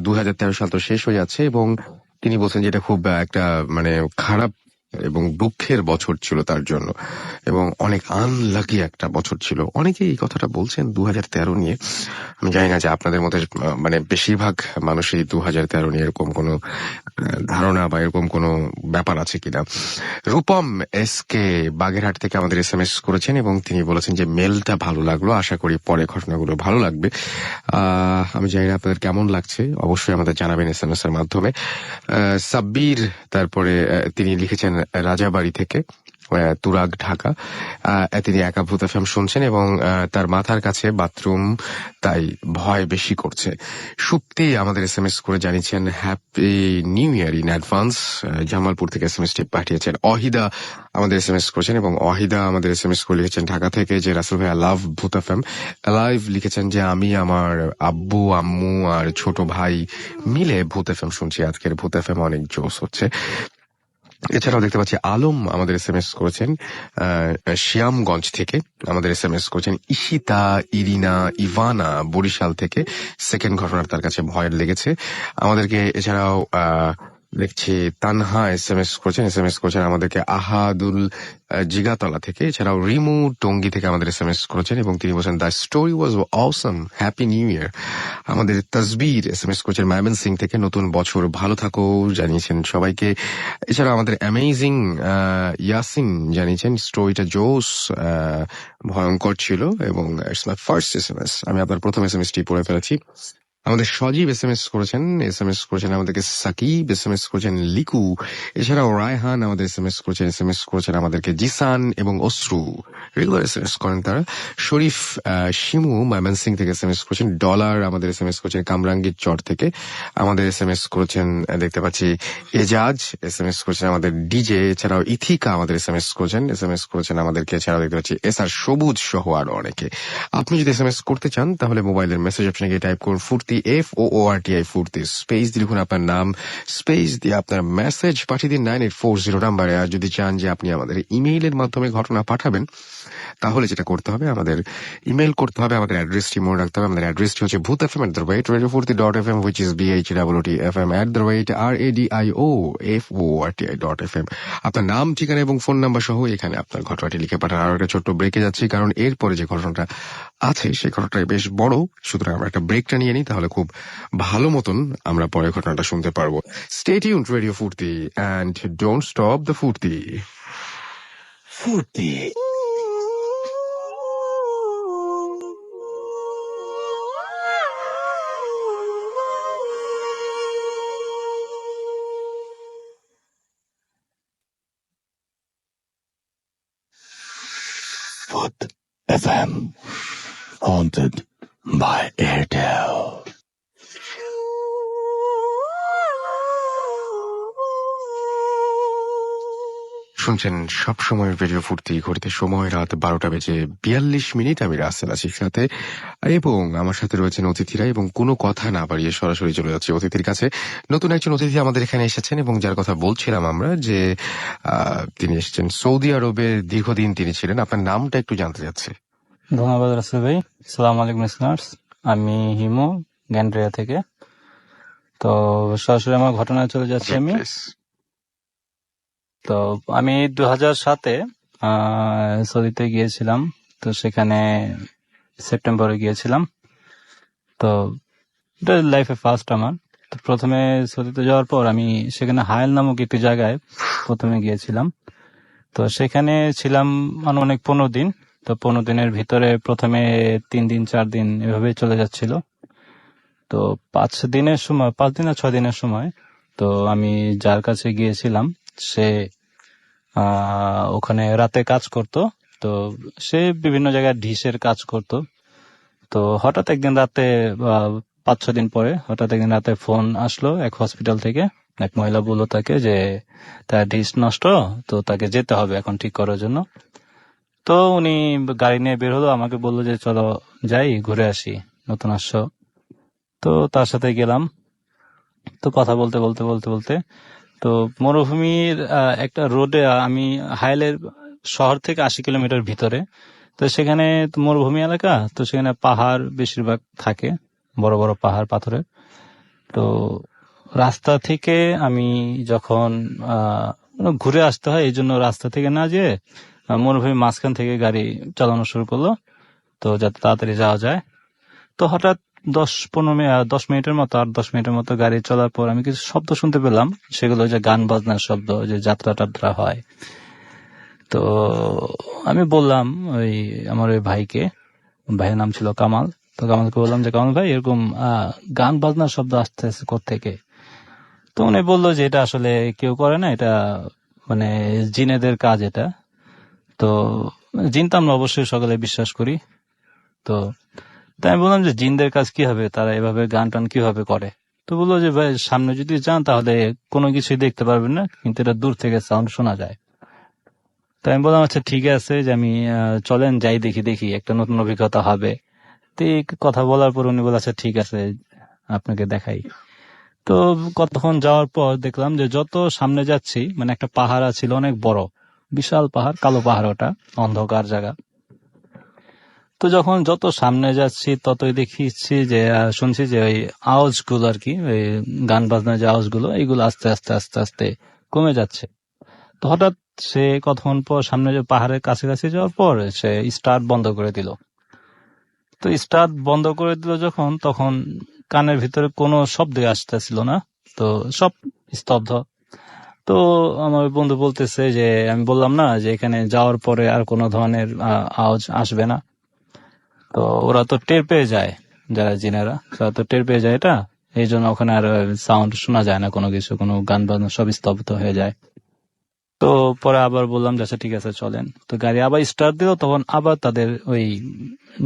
2013 সাল তো শেষ হয়ে যাচ্ছে, এবং তিনি বলছেন যে এটা খুব একটা মানে খারাপ এবং দুঃখের বছর ছিল তার জন্য, এবং অনেক আনলাকি একটা বছর ছিল। অনেকে এই কথাটা বলছেন 2013 নিয়ে। আমি জানি না যে আপনাদের মধ্যে মানে বেশিরভাগ মানুষই 2013 নিয়ে এরকম কোনো ধারণা বা এরকম কোনো ব্যাপার আছে কিনা। রূপম SK বাগেরহাট থেকে আমাদের SMS করেছেন, এবং তিনি বলেছেন যে মেলটা ভালো লাগলো, আশা করি পরে ঘটনাগুলো ভালো লাগবে। আমি জানি না আপনাদের কেমন লাগছে, অবশ্যই আমাদের জানাবেন SMS এর মাধ্যমে। সাব্বির তারপরে তিনি লিখেছেন রাজাবাড়ি থেকে, তুরাগ, ঢাকা। তিনি একা ভূত FM শুনছেন, এবং তার মাথার কাছে বাথরুম, তাই ভয় বেশি করছে। সুপ্তি আমাদের SMS করে জানিয়েছেন happy new year in advance. Jamalpur থেকে SMS টি পাঠিয়েছেন। অহিদা আমাদের SMS করেছেন, এবং অহিদা আমাদের SMS করে লিখেছেন ঢাকা থেকে যে রাসেল ভাই লাভ ভূত FM লাইভ। লিখেছেন যে আমি, আমার আব্বু, আম্মু আর ছোট ভাই মিলে ভূত FM শুনছি। আজকের ভূত FM অনেক জোশ হচ্ছে। এছাড়াও দেখতে পাচ্ছি আলম আমাদের SMS করেছেন শ্যামগঞ্জ থেকে। আমাদের SMS করেছেন ইশিতা, ইরিনা, ইভানা বরিশাল থেকে। সেকেন্ড ঘটনার তার কাছে ভয়ের লেগেছে আমাদেরকে। এছাড়াও দেখছি তানহা SMS করেছেন আমাদেরকে আহাদুল জিগাতলা থেকে। এছাড়াও রিমু টঙ্গী থেকে আমাদের SMS করেছেন, এবং তিনি বলছেন the story was Assam, happy new year. আমাদের তাসবির SMS করেছেন ময়মনসিং থেকে, নতুন বছর ভালো থাকো জানিয়েছেন সবাইকে। এছাড়া আমাদের অ্যামেজিং ইয়াসিন জানিয়েছেন স্টোরিটা জোস, ভয়ঙ্কর ছিল, এবং ইটস মাই ফার্স্ট SMS। আমি আপনার প্রথম SMS টি পড়ে ফেলেছি। আমাদের সজীব SMS করেছেন আমাদেরকে সাকিব, SMS করেছেন লিকু। এছাড়াও রায়হান আমাদের SMS করেছেন আমাদেরকে জিসান এবং অশ্রু, রেগুলার SMS করেন তারা। শরীফ শিমু ময়মনসিং থেকে SMS করেছেন। ডলার আমাদের SMS করেছেন কামরাঙ্গীর চর থেকে। আমাদের SMS করেছেন দেখতে পাচ্ছি এজাজ, SMS করেছেন আমাদের ডিজে। এছাড়াও ইথিকা আমাদের SMS করেছেন আমাদেরকে। এছাড়াও দেখতে পাচ্ছি SR সবুজ সহ আরো অনেকে। আপনি যদি SMS করতে চান তাহলে মোবাইলের মেসেজ অপশনে গিয়ে টাইপ করুন ফুর্তি, FOORTI ফুর্তি, স্পেস দিয়ে লিখুন আপনার নাম, স্পেস দিয়ে আপনার মেসেজ পাঠিয়ে দিন 9840 নাম্বারে। আর যদি চান যে আপনি আমাদের ইমেইলের মাধ্যমে ঘটনা পাঠাবেন, তাহলে যেটা করতে হবে, আমাদের ইমেইল করতে হবে। আমাদের অ্যাড্রেসটি মনে রাখতে হবে। আমাদের অ্যাড্রেসটি হচ্ছে bhutfm@radiofurti.fm, which is BHWTFM@radiofurti.fm। আপনার নাম, ঠিকানা এবং ফোন নাম্বার সহ এখানে আপনার ঘটনাটি লিখে পাঠান। আর একটা ছোট্ট ব্রেকে যাচ্ছি, কারণ এরপরে যে ঘটনাটা আছে সেই ঘটনাটা বেশ বড়, সুতরাং আমরা একটা ব্রেকটা নিয়ে নিই, তাহলে খুব ভালো মতন আমরা পরে ঘটনাটা শুনতে পারবো। Stay tuned radio Foorti, and don't stop the ফুর্তি। ফুর্তি। Foot FM, haunted by Airtel. শুনছেন সবসময় রেডিও ফুর্তি, ঘড়িতে সময় রাত 12:42। আমি রাসেল আছির সাথে, এবং আমার সাথে রয়েছেন অতিথিরা, এবং কোনো কথা না বাড়িয়ে সরাসরি চলে যাচ্ছি অতিথির কাছে। নতুন একজন অতিথি আমাদের এখানে এসেছেন, এবং যার কথা বলছিলাম আমরা যে তিনি এসেছেন সৌদি আরবে, দীর্ঘদিন তিনি ছিলেন। আপনার নামটা একটু জানতে চাচ্ছি। ধন্যবাদ রাসেল ভাই। সালাম আলাইকুম লিসনার্স, আমি হিমু গ্যান্ড্রিয়া থেকে। তো সরাসরি আমার ঘটনায় চলে যাচ্ছি আমি। তো আমি 2007-এ সৌদিতে গিয়েছিলাম। তো সেখানে সেপ্টেম্বরে গিয়েছিলাম। তো এটা লাইফে ফার্স্ট আমার। তো প্রথমে সৌদিতে যাওয়ার পর আমি সেখানে হায়েল নামক একটি জায়গায় প্রথমে গিয়েছিলাম। তো সেখানে ছিলাম আনুমানিক 15 দিন। তো 15 দিনের ভিতরে প্রথমে 3 দিন 4 দিন এভাবে চলে যাচ্ছিল। তো 5 দিনের সময়, 5 দিন আর 6 দিনের সময়, তো আমি যার কাছে গিয়েছিলাম সে ওখানে রাতে কাজ করত। তো সে বিভিন্ন জায়গায় ডিশের কাজ করত। তো হঠাৎ একদিন রাতে 5-6 দিন পরে হঠাৎ একদিন রাতে ফোন আসলো এক হসপিটাল থেকে। এক মহিলা বললো তাকে যে তার ডিশ নষ্ট, তো তাকে যেতে হবে এখন ঠিক করার জন্য। তো উনি গাড়ি নিয়ে বের হলো, আমাকে বললো যে চলো যাই ঘুরে আসি, নতুন আসছো। তো তার সাথে গেলাম। তো কথা বলতে বলতে বলতে বলতে তো মরুভূমির একটা রোডে, আমি হাইলের শহর থেকে 80 কিলোমিটার ভিতরে। তো সেখানে তো মরুভূমি এলাকা, তো সেখানে পাহাড় বেশিরভাগ থাকে, বড় বড় পাহাড় পাথরের। তো রাস্তা থেকে আমি যখন ঘুরে আসতে হয়, এই জন্য রাস্তা থেকে না যেয়ে মরুভূমির মাঝখান থেকে গাড়ি চালানো শুরু করলো, তো যাতে তাড়াতাড়ি যাওয়া যায়। তো হঠাৎ 10 মিনিটের মতো, আর 10 মিনিটের মতো গাড়ি চলার পর আমি কিছু শব্দ শুনতে পেলাম। সেগুলো যে গান বাজনার শব্দ, যে যাত্রা টাত্রা হয়। তো আমি বললাম ওই আমার ওই ভাইকে, ভাইয়ের নাম ছিল কামাল। তো কামালকে বললাম যে কামাল ভাই, এরকম গান বাজনার শব্দ আসতেছে কোত্থেকে? তো উনি বললো যে এটা আসলে কেউ করে না, এটা মানে জিনেদের কাজ এটা। তো জিন তো আমরা অবশ্যই সকলে বিশ্বাস করি। তো তাই আমি বললাম যে জিনদের কাজ কি হবে, তারা এভাবে গান টান কিভাবে করে? তো বললো যে ভাই, সামনে যদি যান তাহলে কোনো কিছুই দেখতে পারবেন না, কিন্তু এটা দূর থেকে সাউন্ড শোনা যায়। তো আমি বললাম আচ্ছা ঠিক আছে, যে আমি চলেন যাই, দেখি দেখি একটা নতুন অভিজ্ঞতা হবে। তো এই কথা বলার পর উনি বলে আচ্ছা ঠিক আছে আপনাকে দেখাই। তো কতক্ষণ যাওয়ার পর দেখলাম যে যত সামনে যাচ্ছি, মানে একটা পাহাড় ছিল অনেক বড়, বিশাল পাহাড়, কালো পাহাড়, ওটা অন্ধকার জায়গা। তো যখন যত সামনে যাচ্ছি ততই দেখিচ্ছি যে শুনছি যে ওই আওয়াজগুলো আর কি, ওই গান বাজনার যে আওয়াজগুলো, এইগুলো আস্তে আস্তে আস্তে আস্তে কমে যাচ্ছে। তো হঠাৎ সে কতক্ষণ পর সামনে যে পাহাড়ের কাছাকাছি যাওয়ার পর সে স্টার্ট বন্ধ করে দিল। তো স্টার্ট বন্ধ করে দিল যখন, তখন কানের ভিতরে কোনো শব্দই আসতেছিল না, তো সব স্তব্ধ। তো আমার বন্ধু বলতেছে যে, আমি বললাম না যে এখানে যাওয়ার পরে আর কোনো ধরনের আওয়াজ আসবে না। তো ওরা তো টের পেয়ে যায়, যারা জিনেরা তারা তো টের পেয়ে যায় এটা, এই জন্য ওখানে আর সাউন্ড শোনা যায় না, কোনো কিছু, কোনো গান বাজনা সব স্তব্ধ হয়ে যায়। তো পরে আবার বললাম যে আচ্ছা ঠিক আছে চলেন। তো গাড়ি আবার স্টার্ট দিল, তখন আবার তাদের ওই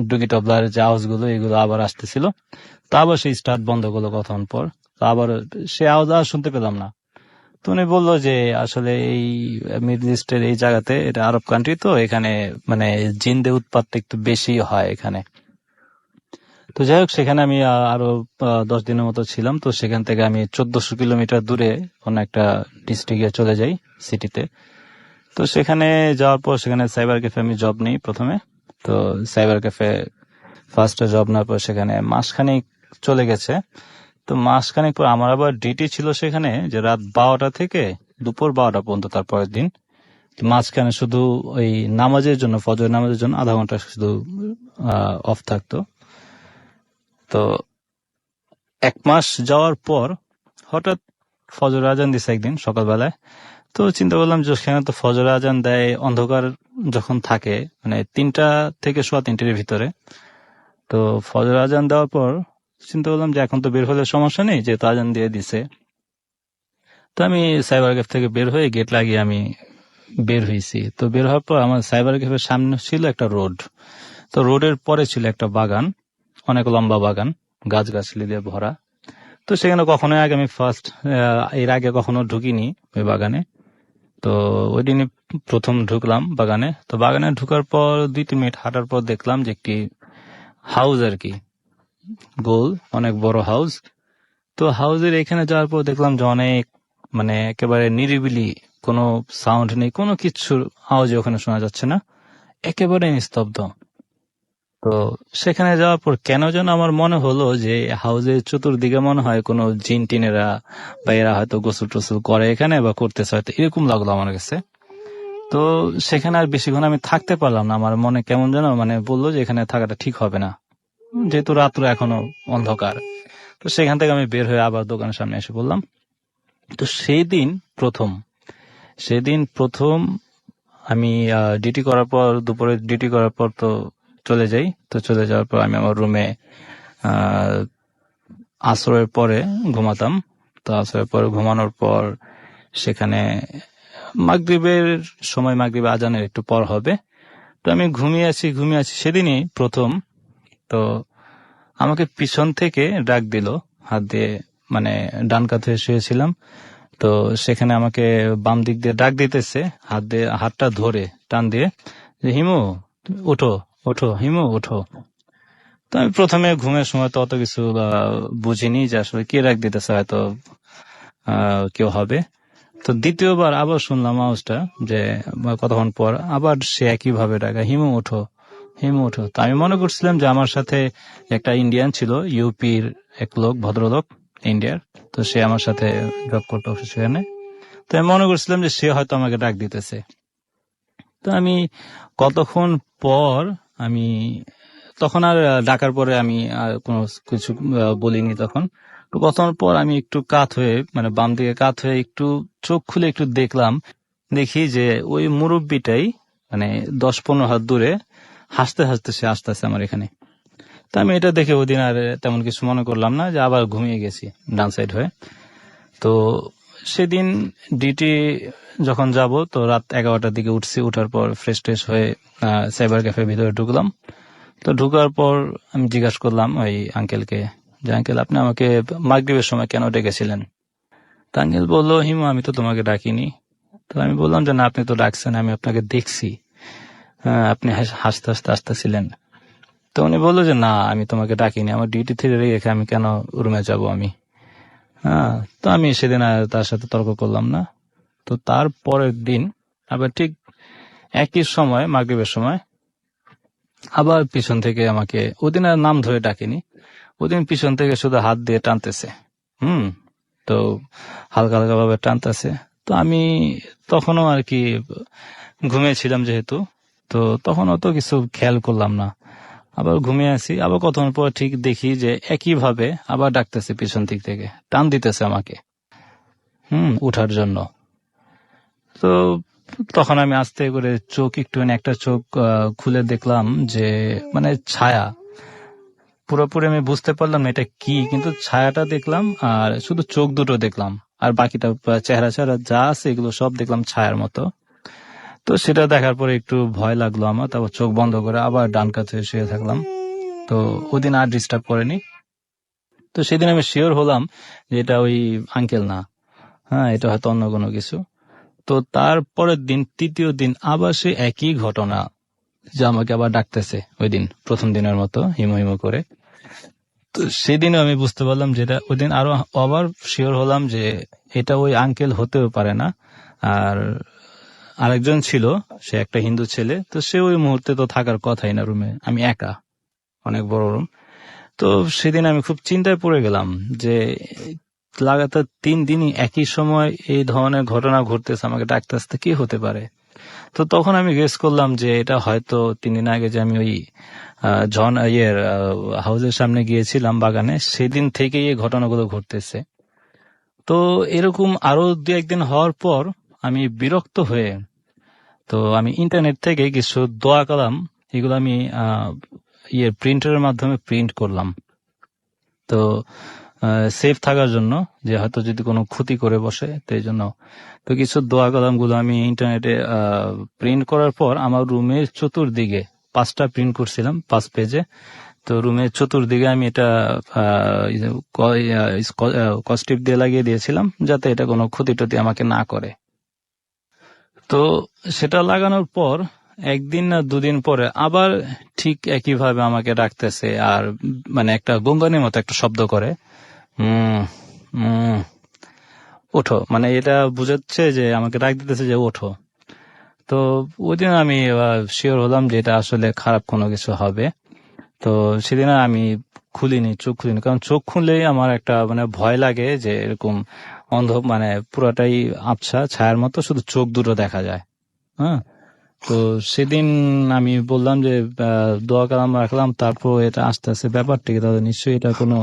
ডুগি টবলার যে আওয়াজগুলো, এগুলো আবার আসতেছিল। তো আবার সেই স্টার্ট বন্ধ করলো কতক্ষণ পর, তো আবার সে আওয়াজ আর শুনতে পেলাম না। তো উনি বললো যে আসলে এই মিডল ইস্টের এই জায়গাতে, এটা আরব কান্ট্রি, তো এখানে মানে জিনদের উৎপাতটা একটু বেশি হয় এখানে। তো যাই হোক, সেখানে আমি আরো 10 দিনের মতো ছিলাম। তো সেখান থেকে আমি 1400 কিলোমিটার দূরে অন্য একটা ডিস্ট্রিক্টে চলে যাই, সিটিতে। তো সেখানে যাওয়ার পর সেখানে সাইবার ক্যাফে আমি জব নেই প্রথমে। তো সাইবার ক্যাফে ফার্স্টে জব নেওয়ার পর সেখানে মাসখানেক চলে গেছে। তো মাসখানেক পর আমার আবার ডিউটি ছিল সেখানে, যে রাত 12টা থেকে দুপুর 12টা পর্যন্ত, তারপরের দিন। তো মাঝখানে শুধু ওই নামাজের জন্য, ফজর নামাজের জন্য আধা ঘন্টা শুধু অফ থাকতো। তো 1 মাস যাওয়ার পর হঠাৎ ফজর আজান দিছে একদিন সকালবেলায়। তো চিন্তা করলাম যে সেখানে তো ফজর আজান দেয় অন্ধকার যখন থাকে, মানে 3টা থেকে সোয়া 3টের ভিতরে। তো ফজর আজান দেওয়ার পর চিন্তা করলাম যে এখন তো বের হলে সমস্যা নেই, যেহেতু আজান দিয়ে দিছে। তো আমি সাইবার ক্যাফ থেকে বের হয়ে গেট লাগিয়ে আমি বের হয়েছি। তো বের হওয়ার পর আমার সাইবার ক্যাফের সামনে ছিল একটা রোড। তো রোডের পরে ছিল একটা বাগান, অনেক লম্বা বাগান, গাছগাছালি দিয়ে ভরা। তো সেখানে কখনোই আগে আমি এর আগে কখনো ঢুকিনি ওই বাগানে। তো ওই দিনই প্রথম ঢুকলাম বাগানে। তো বাগানে ঢুকার পর 2-3 মিনিট হাঁটার পর দেখলাম যে একটি হাউস আর কি, গোল, অনেক বড় হাউস। তো হাউসের এখানে যাওয়ার পর দেখলাম যে অনেক মানে একেবারে নিরিবিলি, কোনো সাউন্ড নেই, কোনো কিছুর আওয়াজ ওখানে শোনা যাচ্ছে না, একেবারে নিস্তব্ধ। তো সেখানে যাওয়ার পর কেন যেন আমার মনে হলো যে হাউসের চতুর্দিকে মনে হয় কোনো জিন টিনেরা বা এরা হয়তো গোসল টোসল করে এখানে বা করতেছে, হয়তো এরকম লাগলো আমার কাছে। তো সেখানে আর বেশিক্ষণ আমি থাকতে পারলাম না, আমার মনে কেমন যেন মানে বললো যে এখানে থাকাটা ঠিক হবে না, যেহেতু রাত্র এখনো অন্ধকার। তো সেখান থেকে আমি বের হয়ে আবার দোকানের সামনে এসে বললাম। তো সেদিন প্রথম আমি ডিউটি করার পর, দুপুরে ডিউটি করার পর তো চলে যাই। তো চলে যাওয়ার পর আমি আমার রুমে আসরের পরে ঘুমাতাম। তো আসরের পরে ঘুমানোর পর সেখানে মাগরিবের সময়, মাগরিব আজানের একটু পর হবে। তো আমি ঘুমিয়ে আছি সেদিনই প্রথম। তো আমাকে পিছন থেকে ডাক দিল, হাত দিয়ে, মানে ডান কাঁধে শুয়েছিলাম। তো সেখানে আমাকে বাম দিক দিয়ে ডাক দিতেছে, হাতটা ধরে টান দিয়ে, যে হিমু তুমি ওঠো, ওঠো হিমু ওঠো। তো আমি প্রথমে ঘুমের সময় তো অত কিছু বুঝিনি যে আসলে কে ডাক দিতেছে, হয়তো কেউ হবে। তো দ্বিতীয়বার আবার শুনলাম আওয়াজটা, যে কতক্ষণ পর আবার সে একইভাবে ডাকা, হিমু ওঠো, হিমু ওঠো। তো আমি মনে করছিলাম যে আমার সাথে একটা ইন্ডিয়ান ছিল, ইউপির এক লোক, ভদ্রলোক, ইন্ডিয়ার। তো সে আমার সাথে জব করতো সেখানে। তো আমি মনে করছিলাম যে সে হয়তো আমাকে ডাক দিতেছে। তো আমি কতক্ষণ পর আমি তখন আর ডাকার পরে আমি আর কোনো কিছু বলিনি তখন। তো কতক্ষণ পর আমি একটু কাত হয়ে, মানে বাম দিকে কাত হয়ে একটু চোখ খুলে একটু দেখি যে ওই মুরব্বিটাই মানে 10-15 হাত দূরে হাসতে হাসতে সে আসতেছে আমার এখানে। তো আমি এটা দেখে ওই দিন আর তেমন কিছু মনে করলাম না, যে আবার ঘুমিয়ে গেছি ডান সাইড হয়ে। তো সেদিন ডিউটি যখন যাব, তো রাত 11টার দিকে উঠছি। উঠার পর ফ্রেশ ট্রেশ হয়ে সাইবার ক্যাফের ভিতরে ঢুকলাম। তো ঢুকার পর আমি জিজ্ঞাসা করলাম ওই আঙ্কেলকে, যে আঙ্কেল আপনি আমাকে মাগরিবের সময় কেন ডেকেছিলেন? তো আঙ্কেল বললো, হিমু আমি তো তোমাকে ডাকিনি। তো আমি বললাম যে না, আপনি তো ডাকছেন, আমি আপনাকে দেখছি, আপনি হাসতে হাসতে আসতেছিলেন। তো উনি বললো যে না, আমি তোমাকে ডাকিনি, আমার ডিউটি থেকে রেখে আমি কেন রুমে যাব আমি। হ্যাঁ, তো আমি সেদিন আর তার সাথে তর্ক করলাম না। তো তার পরের দিন আবার ঠিক একই সময়, মাগরিবের সময়, আবার পিছন থেকে আমাকে, ওদিন আর নাম ধরে ডাকিনি, ওদিন পিছন থেকে শুধু হাত দিয়ে টানতেছে। তো হালকা হালকা ভাবে টানতেছে। তো আমি তখনও আর কি ঘুমিয়েছিলাম যেহেতু, তো তখন অত কিছু খেয়াল করলাম না। আবার ঘুমিয়ে আছি, আবার কতক্ষণ পর ঠিক দেখি যে একই ভাবে আবার ডাকতেছে, পিছন দিক থেকে টান দিতেছে আমাকে উঠার জন্য। তো তখন আমি আস্তে করে চোখ একটুখানি, একটা চোখ খুলে দেখলাম যে মানে ছায়া, পুরোপুরি আমি বুঝতে পারলাম না এটা কি, কিন্তু ছায়াটা দেখলাম আর শুধু চোখ দুটো দেখলাম, আর বাকিটা চেহারা চেহারা যা আছে এগুলো সব দেখলাম ছায়ার মতো। তো সেটা দেখার পরে একটু ভয় লাগলো আমার, তারপর চোখ বন্ধ করে আবার ডান কাছে শুয়ে থাকলাম। তো ওদিন আর ডিস্টার্ব করেনি। তো সেদিন আমি শিওর হলাম যে এটা ওই আঙ্কেল না, হ্যাঁ এটা হয়তো অন্য কোনো কিছু। তো তারপরের দিন, তৃতীয় দিন, আবার সে একই ঘটনা, যে আমাকে আবার ডাকতেছে ওই দিন প্রথম দিনের মতো হিমো হিমো করে। তো সেদিনও আমি বুঝতে পারলাম যেটা, ওই দিন আরো আবার শিওর হলাম যে এটা ওই আঙ্কেল হতেও পারে না। আর আরেকজন ছিল, সে একটা হিন্দু ছেলে। তো সে ওই মুহূর্তে তো থাকার কথাই না রুমে, আমি একা, অনেক বড় রুম। তো সেদিন আমি খুব চিন্তায় পড়ে গেলাম যে লাগাতার 3 দিনই একই সময় এই ধরনের ঘটনা ঘটতেছে, আমাকে ডাকতে আসতে কি হতে পারে। তো তখন আমি গেস করলাম যে এটা হয়তো 3 দিন আগে যে আমি ওই হাউসের সামনে গিয়েছিলাম বাগানে, সেদিন থেকেই এই ঘটনাগুলো ঘটতেছে। তো এরকম আরো 2-1 দিন হওয়ার পর আমি বিরক্ত হয়ে, তো আমি ইন্টারনেট থেকে কিছু দোয়া কালাম, এগুলো আমি প্রিন্টারের মাধ্যমে প্রিন্ট করলাম। তো সেফ থাকার জন্য, যে হয়তো যদি কোনো ক্ষতি করে বসে, তো এই জন্য। তো কিছু দোয়া কালাম গুলো আমি ইন্টারনেটে প্রিন্ট করার পর আমার রুমের চতুর্দিকে 5টা প্রিন্ট করছিলাম 5 পেজে। তো রুমের চতুর্দিকে আমি এটা কস্টিপ দিয়ে লাগিয়ে দিয়েছিলাম, যাতে এটা কোনো ক্ষতি টতি আমাকে না করে। তো সেটা লাগানোর পর একদিন না দুদিন পরে আবার ঠিক একইভাবে আমাকে ডাকতেছে, আর মানে একটা গঙ্গানির মতো একটা শব্দ করে, উম উম ওঠো, মানে এটা বুঝাচ্ছে যে আমাকে ডাক দিতেছে যে ওঠো। তো ওই দিন আমি শিওর হলাম যে এটা আসলে খারাপ কোনো কিছু হবে। তো সেদিন আর আমি চোখ খুলিনি, কারণ চোখ খুললেই আমার একটা মানে ভয় লাগে যে এরকম অন্ধ, মানে পুরাটাই আবছা ছায়ার মতো, শুধু চোখ দুটো দেখা যায়। হ্যাঁ, তো সেদিন আমি বললাম যে দোয়া কালাম রাখলাম, তারপর এটা আস্তে আস্তে ব্যাপারটা কি, তাহলে নিশ্চয়ই এটা কোনো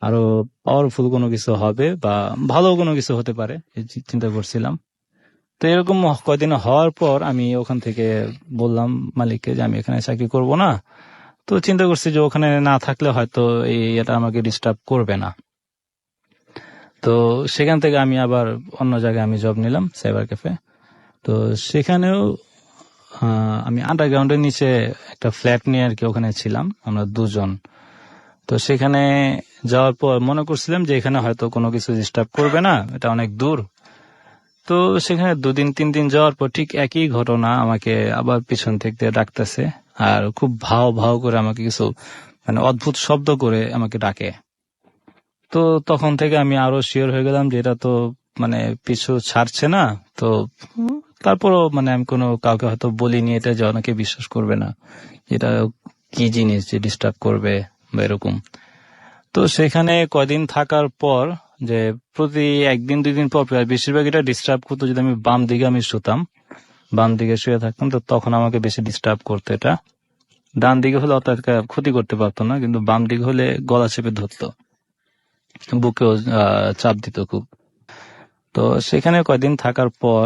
আরো পাওয়ারফুল কোনো কিছু হবে বা ভালো কোনো কিছু হতে পারে, এই চিন্তা করছিলাম। তো এরকম কয়দিন হওয়ার পর আমি ওখান থেকে বললাম মালিককে যে আমি এখানে চাকরি করব না। তো চিন্তা করছি যে ওখানে না থাকলে হয়তো এটা আমাকে ডিস্টার্ব করবে না। তো সেখান থেকে আমি আবার অন্য জায়গায় আমি জব নিলাম, সাইবার ক্যাফে। তো সেখানেও আমি আন্ডারগ্রাউন্ডের নিচে একটা ফ্ল্যাট নিয়ে আর কি ওখানে ছিলাম, আমরা দুজন। তো সেখানে যাওয়ার পর মনে করছিলাম যে এখানে হয়তো কোনো কিছু ডিস্টার্ব করবে না, এটা অনেক দূর। তো সেখানে 2 দিন 3 দিন যাওয়ার পর ঠিক একই ঘটনা, আমাকে আবার পিছন থেকে ডাকতেছে, আর খুব ভাও ভাও করে আমাকে কিছু মানে অদ্ভুত শব্দ করে আমাকে ডাকে। তো তখন থেকে আমি আরো শিওর হয়ে গেলাম যে এটা তো মানে পিছু ছাড়ছে না। তো তারপরও মানে আমি কোনো কাউকে হয়তো বলিনি এটা, যে অনেকে বিশ্বাস করবে না এটা কি জিনিস যে ডিস্টার্ব করবে বা এরকম। তো সেখানে কয়দিন থাকার পর যে প্রতি 1 দিন 2 দিন পর পর, আর বেশিরভাগ এটা ডিস্টার্ব করতো যদি আমি বাম দিকে আমি শুতাম, বাম দিকে শুয়ে থাকতাম, তো তখন আমাকে বেশি ডিস্টার্ব করতো এটা। ডান দিকে হলে অত একটা ক্ষতি করতে পারতো না, কিন্তু বাম দিকে হলে গলা চেপে ধরতো, বুকেও চাপ দিত খুব। তো সেখানে কয়দিন থাকার পর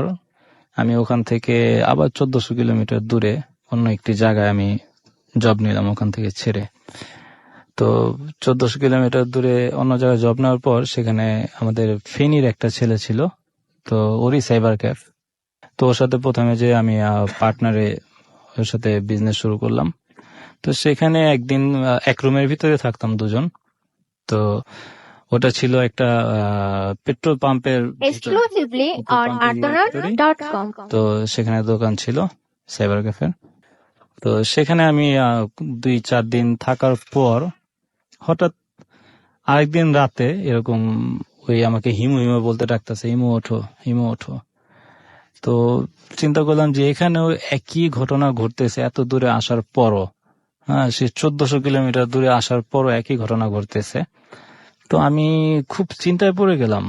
আমি ওখান থেকে আবার 1400 কিলোমিটার দূরে অন্য একটি জায়গায় আমি জব নিলাম ওখান থেকে ছেড়ে। তো 1400 কিলোমিটার দূরে অন্য জায়গায় জব নেওয়ার পর সেখানে আমাদের ফেনীর একটা ছেলে ছিল, তো ওরই সাইবার ক্যাফ। তো ওর সাথে প্রথমে যে আমি পার্টনারে ওর সাথে বিজনেস শুরু করলাম। তো সেখানে একদিন এক রুমের ভিতরে থাকতাম দুজন। তো ওটা ছিল একটা পেট্রোল পাম্পের exclusively পেট্রোল on পাম্পের ভিতরেই। artonaut.com. তো সেখানে দোকান ছিল সাইবার ক্যাফে। তো সেখানে আমি 2-4 দিন থাকার পর হঠাৎ আরেকদিন রাতে এরকম ওই আমাকে হিমু হিমু বলতে ডাকতেছে, হিমু ওঠো, হিমু ওঠো। তো চিন্তা করলাম যে এখানেও একই ঘটনা ঘটতেছে এত দূরে আসার পরও। হ্যাঁ, সে 1400 কিলোমিটার দূরে আসার পরও একই ঘটনা ঘটতেছে। তো আমি খুব চিন্তায় পড়ে গেলাম।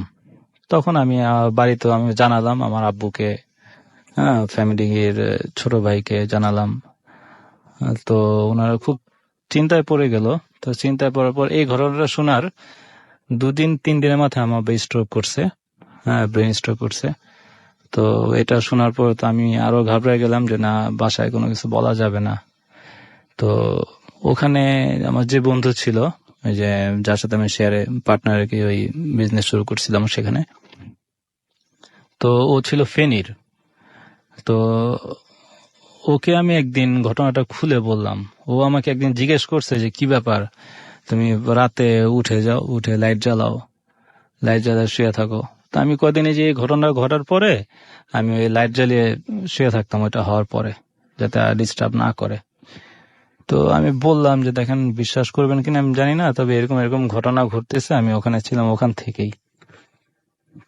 তখন আমি বাড়িতে আমি জানালাম আমার আব্বুকে, হ্যাঁ, ফ্যামিলির ছোট ভাইকে জানালাম। তো ওনারা খুব চিন্তায় পড়ে গেল। তো চিন্তায় পড়ার পর এই ঘটনাটা শোনার 2-3 দিনের মাথায় আমার স্ট্রোক করছে, হ্যাঁ, ব্রেন স্ট্রোক করছে। তো এটা শোনার পর তো আমি আরো ঘাবড়ে গেলাম যে না, বাসায় কোনো কিছু বলা যাবে না। তো ওখানে আমার যে বন্ধু ছিল, ওই যে যার সাথে আমি শেয়ারে পার্টনার কি ওই বিজনেস শুরু করছিলাম সেখানে, তো ও ছিল ফেনীর। তো ওকে আমি একদিন ঘটনাটা খুলে বললাম। ও আমাকে একদিন জিজ্ঞেস করছে যে কি ব্যাপার, তুমি রাতে উঠে যাও, উঠে লাইট জ্বালাও, লাইট জ্বালিয়ে শুয়ে থাকো। তো আমি কদিনে যে এই ঘটনা ঘটার পরে আমি ওই লাইট জ্বালিয়ে শুয়ে থাকতাম ওইটা হওয়ার পরে, যাতে ডিস্টার্ব না করে। তো আমি বললাম যে দেখেন, বিশ্বাস করবেন কিনা আমি জানি না, তবে এরকম এরকম ঘটনা ঘটতেছে, আমি ওখানে ছিলাম ওখান থেকেই।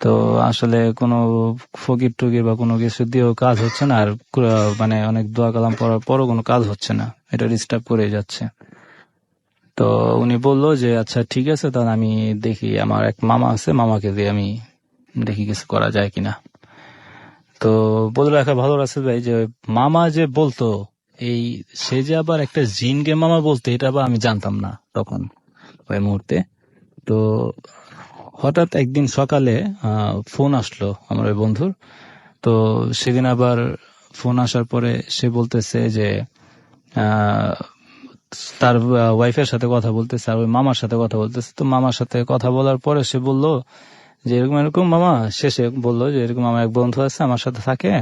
তো আসলে কোনো ফকির টুকির বা কোনো কিছু দিয়েও কাজ হচ্ছে না, আর মানে অনেক দোয়া কালাম পড়ার পরও কোনো কাজ হচ্ছে না, এটা ডিস্টার্ব করে যাচ্ছে। তো উনি বললো যে আচ্ছা ঠিক আছে, তাহলে আমি দেখি, আমার এক মামা আছে, মামাকে দিয়ে আমি দেখি কিছু করা যায় কিনা। তো বলে রাখা ভালো রাসেল ভাই যে মামা যে বলতো এই, সে যে আবার একটা জিনকে মামা বলতে, এটা আবার আমি জানতাম না তখন ওই মুহূর্তে। তো হঠাৎ একদিন সকালে ফোন আসলো আমার ওই বন্ধুর। তো সেদিন আবার ফোন আসার পরে সে বলতেছে যে তার ওয়াইফের সাথে কথা বলতেছে আর ওই মামার সাথে কথা বলতেছে। তো মামার সাথে কথা বলার পরে সে বলল যে এরকম এরকম মামা, শেষে বললো যে এরকম আমার এক বন্ধু আছে আমার সাথে থাকে,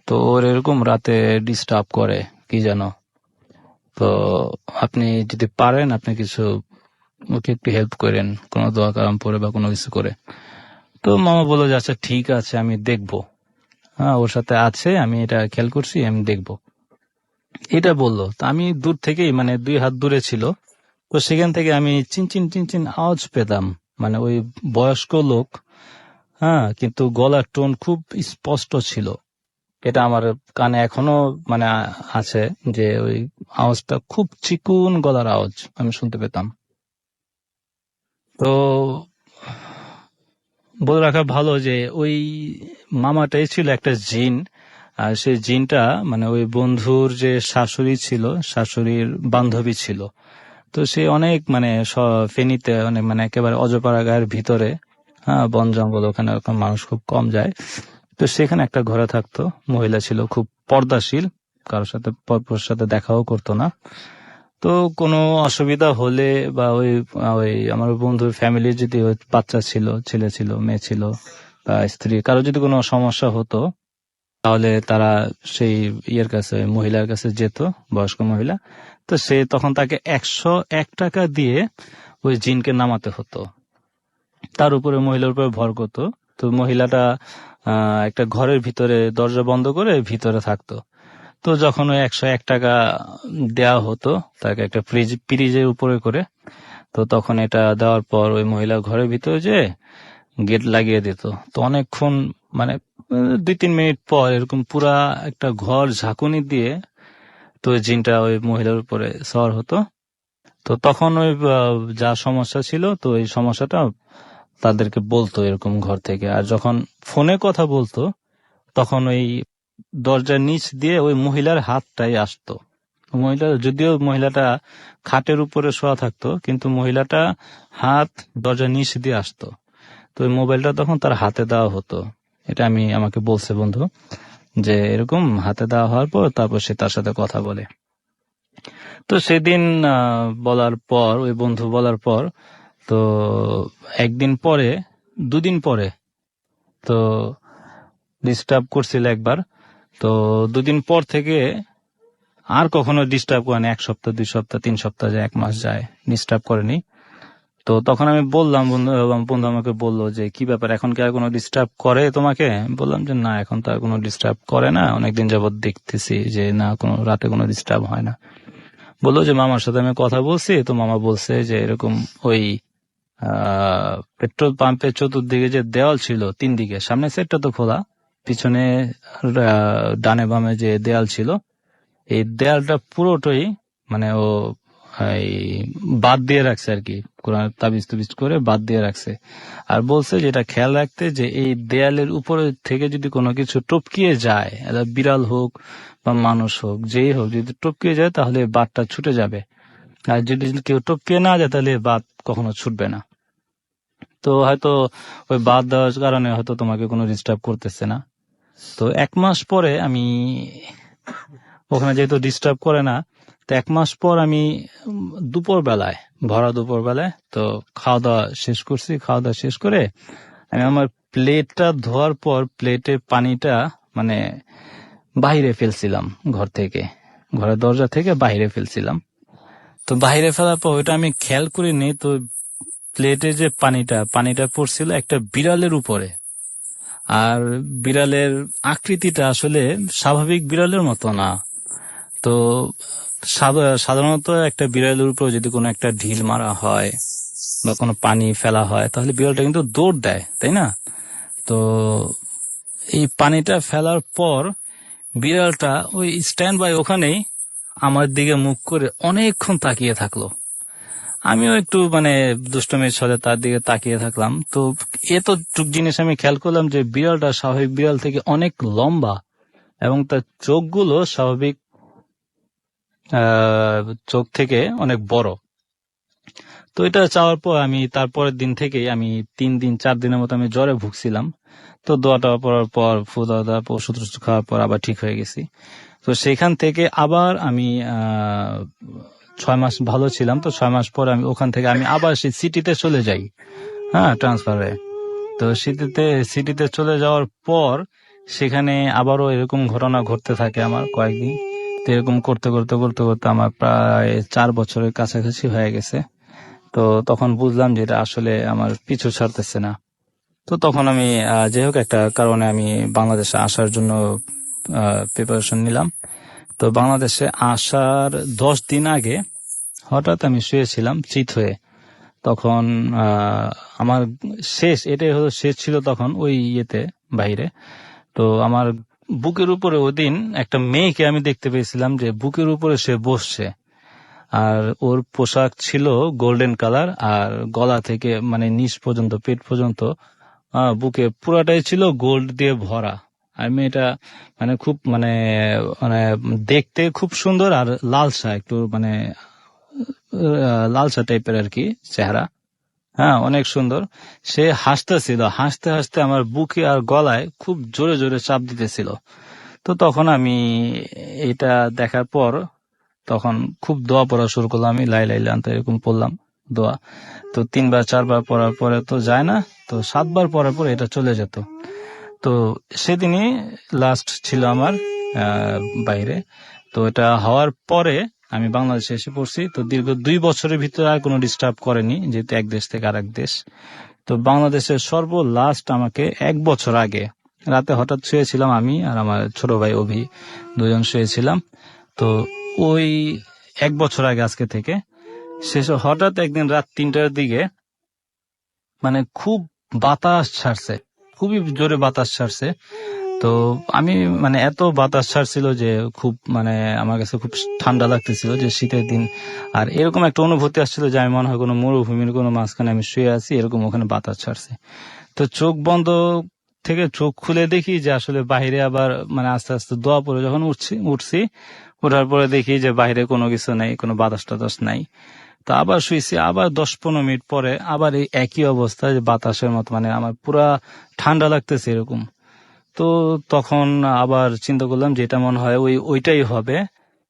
তো ওর এরকম রাতে ডিস্টার্ব করে কি জানো, তো আপনি যদি পারেন আপনি কিছু ওকে একটু হেল্প করেন, কোনো দোয়া কালাম পড়ে বা কোনো কিছু করে। তো মামা বললো যে আচ্ছা ঠিক আছে, আমি দেখবো। হ্যাঁ ওর সাথে আছে, আমি এটা খেয়াল করছি, আমি দেখবো, এটা বললো। তো আমি দূর থেকেই, মানে 2 হাত দূরে ছিল, তো সেখান থেকে আমি চিনচিন চিনচিন আওয়াজ পেতাম, মানে ওই বয়স্ক লোক। হ্যাঁ, কিন্তু গলার টোন খুব স্পষ্ট ছিল। এটা আমার কানে এখনো মানে আছে, যে ওই আওয়াজটা খুব চিকুন গলার আওয়াজ আমি শুনতে পেতাম। তো বলে রাখা ভালো যে ওই মামাটাই ছিল একটা জিন। আর সেই জিনটা মানে ওই বন্ধুর যে শাশুড়ি ছিল, শাশুড়ির বান্ধবী ছিল। তো সে অনেক মানে ফেনীতে অনেক মানে একেবারে অজপাড়া গায়ের ভিতরে, হ্যাঁ বন জঙ্গল, ওখানে ওখানে মানুষ খুব কম যায়। তো সেখানে একটা ঘরে থাকতো, মহিলা ছিল, খুব পর্দাশীল, কারোর সাথে পরপুরুষের সাথে দেখাও করতো না। তো কোনো অসুবিধা হলে বা ওই ওই আমার বন্ধুর ফ্যামিলির যদি ওই বাচ্চা ছিল, ছেলে ছিল, মেয়ে ছিল বা স্ত্রী, কারো যদি কোনো সমস্যা হতো, তাহলে তারা সেই ইয়ের কাছে, মহিলার কাছে যেত, বয়স্ক মহিলা। তো সে তখন তাকে 101 টাকা দিয়ে ওই জিনকে নামাতে হতো, তার উপরে মহিলার উপরে ভর করতো। তো মহিলাটা একটা ঘরের ভিতরে দরজা বন্ধ করে ভিতরে থাকতো। তো যখন ওই 101 টাকা দেওয়া হতো তাকে একটা ফ্রিজের উপরে করে, তো তখন এটা দেওয়ার পর ওই মহিলা ঘরের ভিতরে যে গেট লাগিয়ে দিত। তো অনেকক্ষণ মানে 2-3 মিনিট পর এরকম পুরা একটা ঘর ঝাঁকুনি দিয়ে তো ওই জিনটা ওই মহিলার উপরে সওয়ার হতো। তো তখন ওই যা সমস্যা ছিল, তো এই সমস্যাটা তাদেরকে বলতো এরকম ঘর থেকে। আর যখন ফোনে কথা বলতো, তখন ওই দরজার নিচ দিয়ে ওই মহিলার হাতটাই আসতো। যদিও মহিলাটা খাটের উপরে শোয়া থাকতো, কিন্তু মহিলাটা হাত দরজার নিচ দিয়ে আসতো। তো ওই মোবাইলটা তখন তার হাতে দেওয়া হতো। এটা আমাকে বলছে বন্ধু, যে এরকম হাতে দেওয়া হওয়ার পর তারপর সে তার সাথে কথা বলে। তো সেদিন বলার পর, ওই বন্ধু বলার পর, তো একদিন পরে, 2 দিন পরে, তো ডিস্টার্ব করছিল একবার। তো 2 দিন পর থেকে আর কখনো ডিস্টার্ব করেনি। 1 সপ্তাহ, 2 সপ্তাহ, 3 সপ্তাহ যায়, 1 মাস যায়, ডিস্টার্ব করেনি। তো তখন আমি বললাম, বন্ধু আমাকে বললো যে কি ব্যাপার, এখন কি আর কোনো ডিস্টার্ব করে তোমাকে? আমি বললাম যে না, এখন তো আর কোনো ডিস্টার্ব করে না, অনেকদিন যাবত দেখতেছি যে না, কোনো রাতে কোনো ডিস্টার্ব হয় না। বললো যে মামার সাথে আমি কথা বলছি, তো মামা বলছে যে এরকম ওই পেট্রোল পাম্পের চতুর্দিকে যে দেওয়াল ছিল 3 দিকে, সামনের সাইডটা তো খোলা, পিছনে ডানে বামে যে দেয়াল ছিল, এই দেয়ালটা পুরোটাই মানে ও এই বাদ দিয়ে রাখছে আর কি, কোরআন তাবিজ তুবিজ করে বাদ দিয়ে রাখছে। আর বলছে যে এটা খেয়াল রাখতে, যে এই দেয়ালের উপরে থেকে যদি কোনো কিছু টপকিয়ে যায়, এটা বিড়াল হোক বা মানুষ হোক, যেই হোক, যদি টপকিয়ে যায় তাহলে বাদটা ছুটে যাবে। আর যদি কেউ টপকিয়ে না যায় তাহলে বাদ কখনো ছুটবে না। তো হয়তো ওই বাদ দেওয়ার কারণে হয়তো তোমাকে কোনো ডিস্টার্ব করতেছে না। তো 1 মাস পরে আমি ওখানে যেহেতু ডিস্টার্ব করে না, তো 1 মাস পর আমি দুপুর বেলায়, ভরা দুপুর বেলায়, তো খাওয়া দাওয়া শেষ করছি। খাওয়া দাওয়া শেষ করে আমি আমার প্লেটটা ধোয়ার পর প্লেটের পানিটা মানে বাইরে ফেলছিলাম, ঘর থেকে, ঘরের দরজা থেকে বাইরে ফেলছিলাম। তো বাইরে ফেলার পর ওইটা আমি খেয়াল করিনি, তো প্লেটে যে পানিটা পড়ছিল একটা বিড়ালের উপরে। আর বিড়ালের আকৃতিটা আসলে স্বাভাবিক বিড়ালের মতো না। তো সাধারণত একটা বিড়ালের উপর যদি কোনো একটা ঢিল মারা হয় বা কোনো পানি ফেলা হয়, তাহলে বিড়ালটা কিন্তু দৌড় দেয়, তাই না? তো এই পানিটা ফেলার পর বিড়ালটা ওই স্ট্যান্ড বাই ওখানেই আমার দিকে মুখ করে অনেকক্ষণ তাকিয়ে থাকলো। আমিও একটু মানে দুষ্টমির সাথে তার দিকে তাকিয়ে থাকলাম। তো এতটুক জিনিস আমি খেয়াল করলাম যে বিড়ালটা স্বাভাবিক বিড়াল থেকে অনেক লম্বা, এবং তার চোখগুলো স্বাভাবিক চোখ থেকে অনেক বড়। তো এটা চাওয়ার পর আমি তারপরের দিন থেকেই আমি 3-4 দিনের মতো আমি জ্বরে ভুগছিলাম। তো দোয়াটা পড়ার পর, ফুদা দেওয়ার পর, ওষুধ খাওয়ার পর আবার ঠিক হয়ে গেছি। তো সেখান থেকে আবার আমি 6 মাস ভালো ছিলাম। তো 6 মাস পর আমি ওখান থেকে আমি আবার সেই সিটিতে চলে যাই, হ্যাঁ, ট্রান্সফারে। তো সিটিতে চলে যাওয়ার পর সেখানে আবারও এরকম ঘটনা ঘটতে থাকে আমার কয়েকদিন। তো এরকম করতে করতে করতে করতে আমার প্রায় 4 বছরের কাছাকাছি হয়ে গেছে। তো তখন বুঝলাম যে এটা আসলে আমার পিছু ছাড়তেছে না। তো তখন আমি যাই হোক একটা কারণে আমি বাংলাদেশে আসার জন্য প্রিপারেশন নিলাম। তো বাংলাদেশে আসার 10 দিন আগে হঠাৎ আমি শুয়েছিলাম চিত হয়ে। তখন আমার এটাই হলো শেষ ছিল তখন ওই ইয়েতে বাইরে। তো আমার বুকের উপরে ওদিন একটা মেয়েকে আমি দেখতে পেয়েছিলাম যে বুকের উপরে সে বসছে, আর ওর পোশাক ছিল গোল্ডেন কালার, আর গলা থেকে মানে নিচ পর্যন্ত পেট পর্যন্ত বুকে পুরাটাই ছিল গোল্ড দিয়ে ভরা। আর মেয়েটা মানে খুব মানে মানে দেখতে খুব সুন্দর, আর লালসা একটু মানে লালসা টাইপের আর কি চেহারা। হ্যাঁ, অনেক সুন্দর। সে হাসতেছিল, হাসতে হাসতে আমার বুকে আর গলায় খুব জোরে জোরে চাপ দিতেছিল। তো তখন আমি এটা দেখার পর তখন খুব দোয়া পড়া শুরু করলাম। আমি লাই লাই লান এরকম পড়লাম দোয়া। তো 3 বার 4 বার পড়ার পরে তো যায় না, তো 7 বার পড়ার পরে এটা চলে যেত। তো সেদিনই লাস্ট ছিল আমার বাইরে। তো এটা হওয়ার পরে আমি বাংলাদেশে এসে পড়ছি। তো দীর্ঘ 2 বছরের ভিতরে আর কোনো ডিস্টার্ব করেনি, যেহেতু এক দেশ থেকে আরেক দেশ। তো বাংলাদেশের লাস্ট আমাকে 1 বছর আগে রাতে হঠাৎ শুয়েছিলাম, আমি আর আমার ছোট ভাই অভি দুজন শুয়েছিলাম। তো ওই 1 বছর আগে আজকে থেকে শেষে হঠাৎ একদিন রাত 3টার দিকে মানে খুব বাতাস ছাড়ছে, খুবই জোরে বাতাস ছাড়ছে। তো আমি মানে এত বাতাস ছাড়ছিল যে খুব মানে আমার কাছে খুব ঠান্ডা লাগতেছিল, যে শীতের দিন। আর এরকম একটা অনুভূতি আসছিল যে আমি মনে হয় কোনো মরুভূমির কোনো মাঝখানে আমি শুয়ে আছি, এরকম ওখানে বাতাস ছাড়ছে। তো চোখ বন্ধ থেকে চোখ খুলে দেখি যে আসলে বাইরে আবার মানে আস্তে আস্তে দোয়া পড়ে যখন উঠছি, ওঠার পরে দেখি যে বাইরে কোনো কিছু নাই, কোনো বাতাস টাতাস নাই। তো আবার শুয়েছি, আবার 10-15 মিনিট পরে আবার এই একই অবস্থা, যে বাতাসের মতো মানে আমার পুরা ঠান্ডা লাগতেছে এরকম। তো তখন আবার চিন্তা করলাম যে এটা মনে হয় ওইটাই হবে।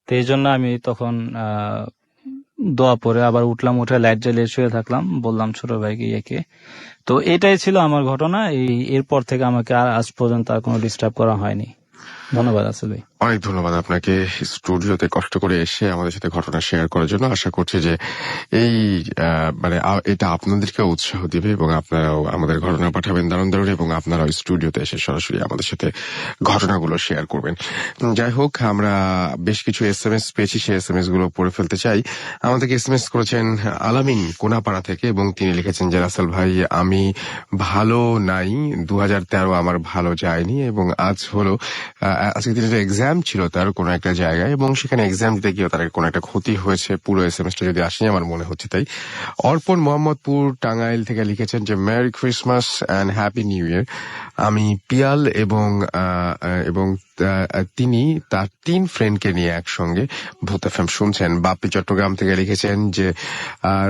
তো এই জন্য আমি তখন দোয়া পরে আবার উঠলাম, উঠে লাইট জ্বালিয়ে শুয়ে থাকলাম, বললাম ছোট ভাইকে ইয়েকে। তো এটাই ছিল আমার ঘটনা। এরপর থেকে আমাকে আর আজ পর্যন্ত আর কোনো ডিস্টার্ব করা হয়নি। ধন্যবাদ আসল ভাই। অনেক ধন্যবাদ আপনাকে স্টুডিওতে কষ্ট করে এসে আমাদের সাথে ঘটনা শেয়ার করার জন্য। আশা করছি যে এই মানে এটা আপনাদেরকে উৎসাহ দিবে এবং আপনারাও আমাদের ঘটনা পাঠাবেন দারুণ দারুণ, এবং আপনারাও স্টুডিওতে এসে সরাসরি আমাদের সাথে ঘটনাগুলো শেয়ার করবেন। যাই হোক, আমরা বেশ কিছু SMS পেয়েছি, সেই SMS গুলো পড়ে ফেলতে চাই। আমাদেরকে SMS করেছেন আলামিন কোনাপাড়া থেকে, এবং তিনি লিখেছেন যে রাসেল ভাই, আমি ভালো নাই, 2013 আমার ভালো যায়নি, এবং আজ হলো আজকে দিনের এক্সাম ছিল তার কোনো একটা জায়গায়, এবং সেখানে এক্সাম দিতে গিয়ে তার কোনো একটা ক্ষতি হয়েছে। পুরো SMS টা যদি আসেনি আমার মনে হচ্ছে তাই। অর্পণ মোহাম্মদপুর টাঙ্গাইল থেকে লিখেছেন যে merry Christmas and happy new year. আমি পিয়াল এবং তিনি তার 3 ফ্রেন্ডকে নিয়ে একসঙ্গে ভূত FM শুনছেন। বাপ্পি চট্টগ্রাম থেকে লিখেছেন যে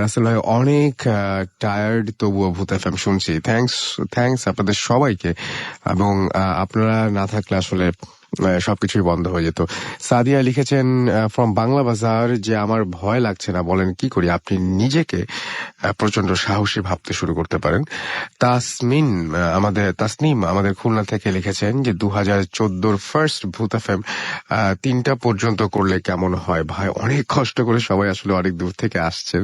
রাসেল ভাই, অনেক টায়ার্ড, তবুও ভূত FM শুনছি। থ্যাঙ্কস আপনাদের সবাইকে, এবং আপনারা না থাকলে আসলে সবকিছুই বন্ধ হয়ে যেত। সাদিয়া লিখেছেন ফ্রম বাংলা বাজার যে আমার ভয় লাগছে না, বলেন কি করি। আপনি নিজেকে প্রচন্ড সাহসী ভাবতে শুরু করতে পারেন। তাসনিম আমাদের খুলনা থেকে লিখেছেন যে 2014 ফার্স্ট ভূত FM 3টা পর্যন্ত করলে কেমন হয় ভাই। অনেক কষ্ট করে সবাই আসলে অনেক দূর থেকে আসছেন,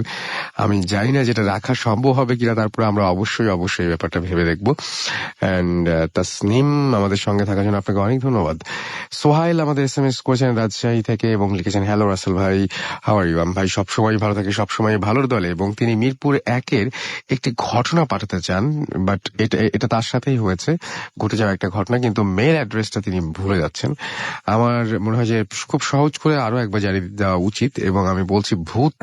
আমি জানি না যেটা রাখা সম্ভব হবে কিনা, তারপরে আমরা অবশ্যই ব্যাপারটা ভেবে দেখবো। অ্যান্ড তাসনিম আমাদের সঙ্গে থাকার জন্য আপনাকে অনেক ধন্যবাদ। সোহাইল আমাদের SMS করেছেন রাজশাহী থেকে, এবং লিখেছেন হ্যালো রাসেল ভাই, হাউ আর ইউ। ভাই সবসময় ভালো থাকে, সবসময় ভালোর দলে, এবং তিনি মিরপুর 1-এর একটি ঘটনা পাঠাতে চান, বাট এটা তার সাথেই হয়েছে, ঘটে যাওয়া একটা ঘটনা, কিন্তু মেল অ্যাড্রেসটা তিনি ভুলে যাচ্ছেন। আমার মনে হয় যে খুব সহজ করে আরো একবার জানিয়ে দেওয়া উচিত, এবং আমি বলছি ভূত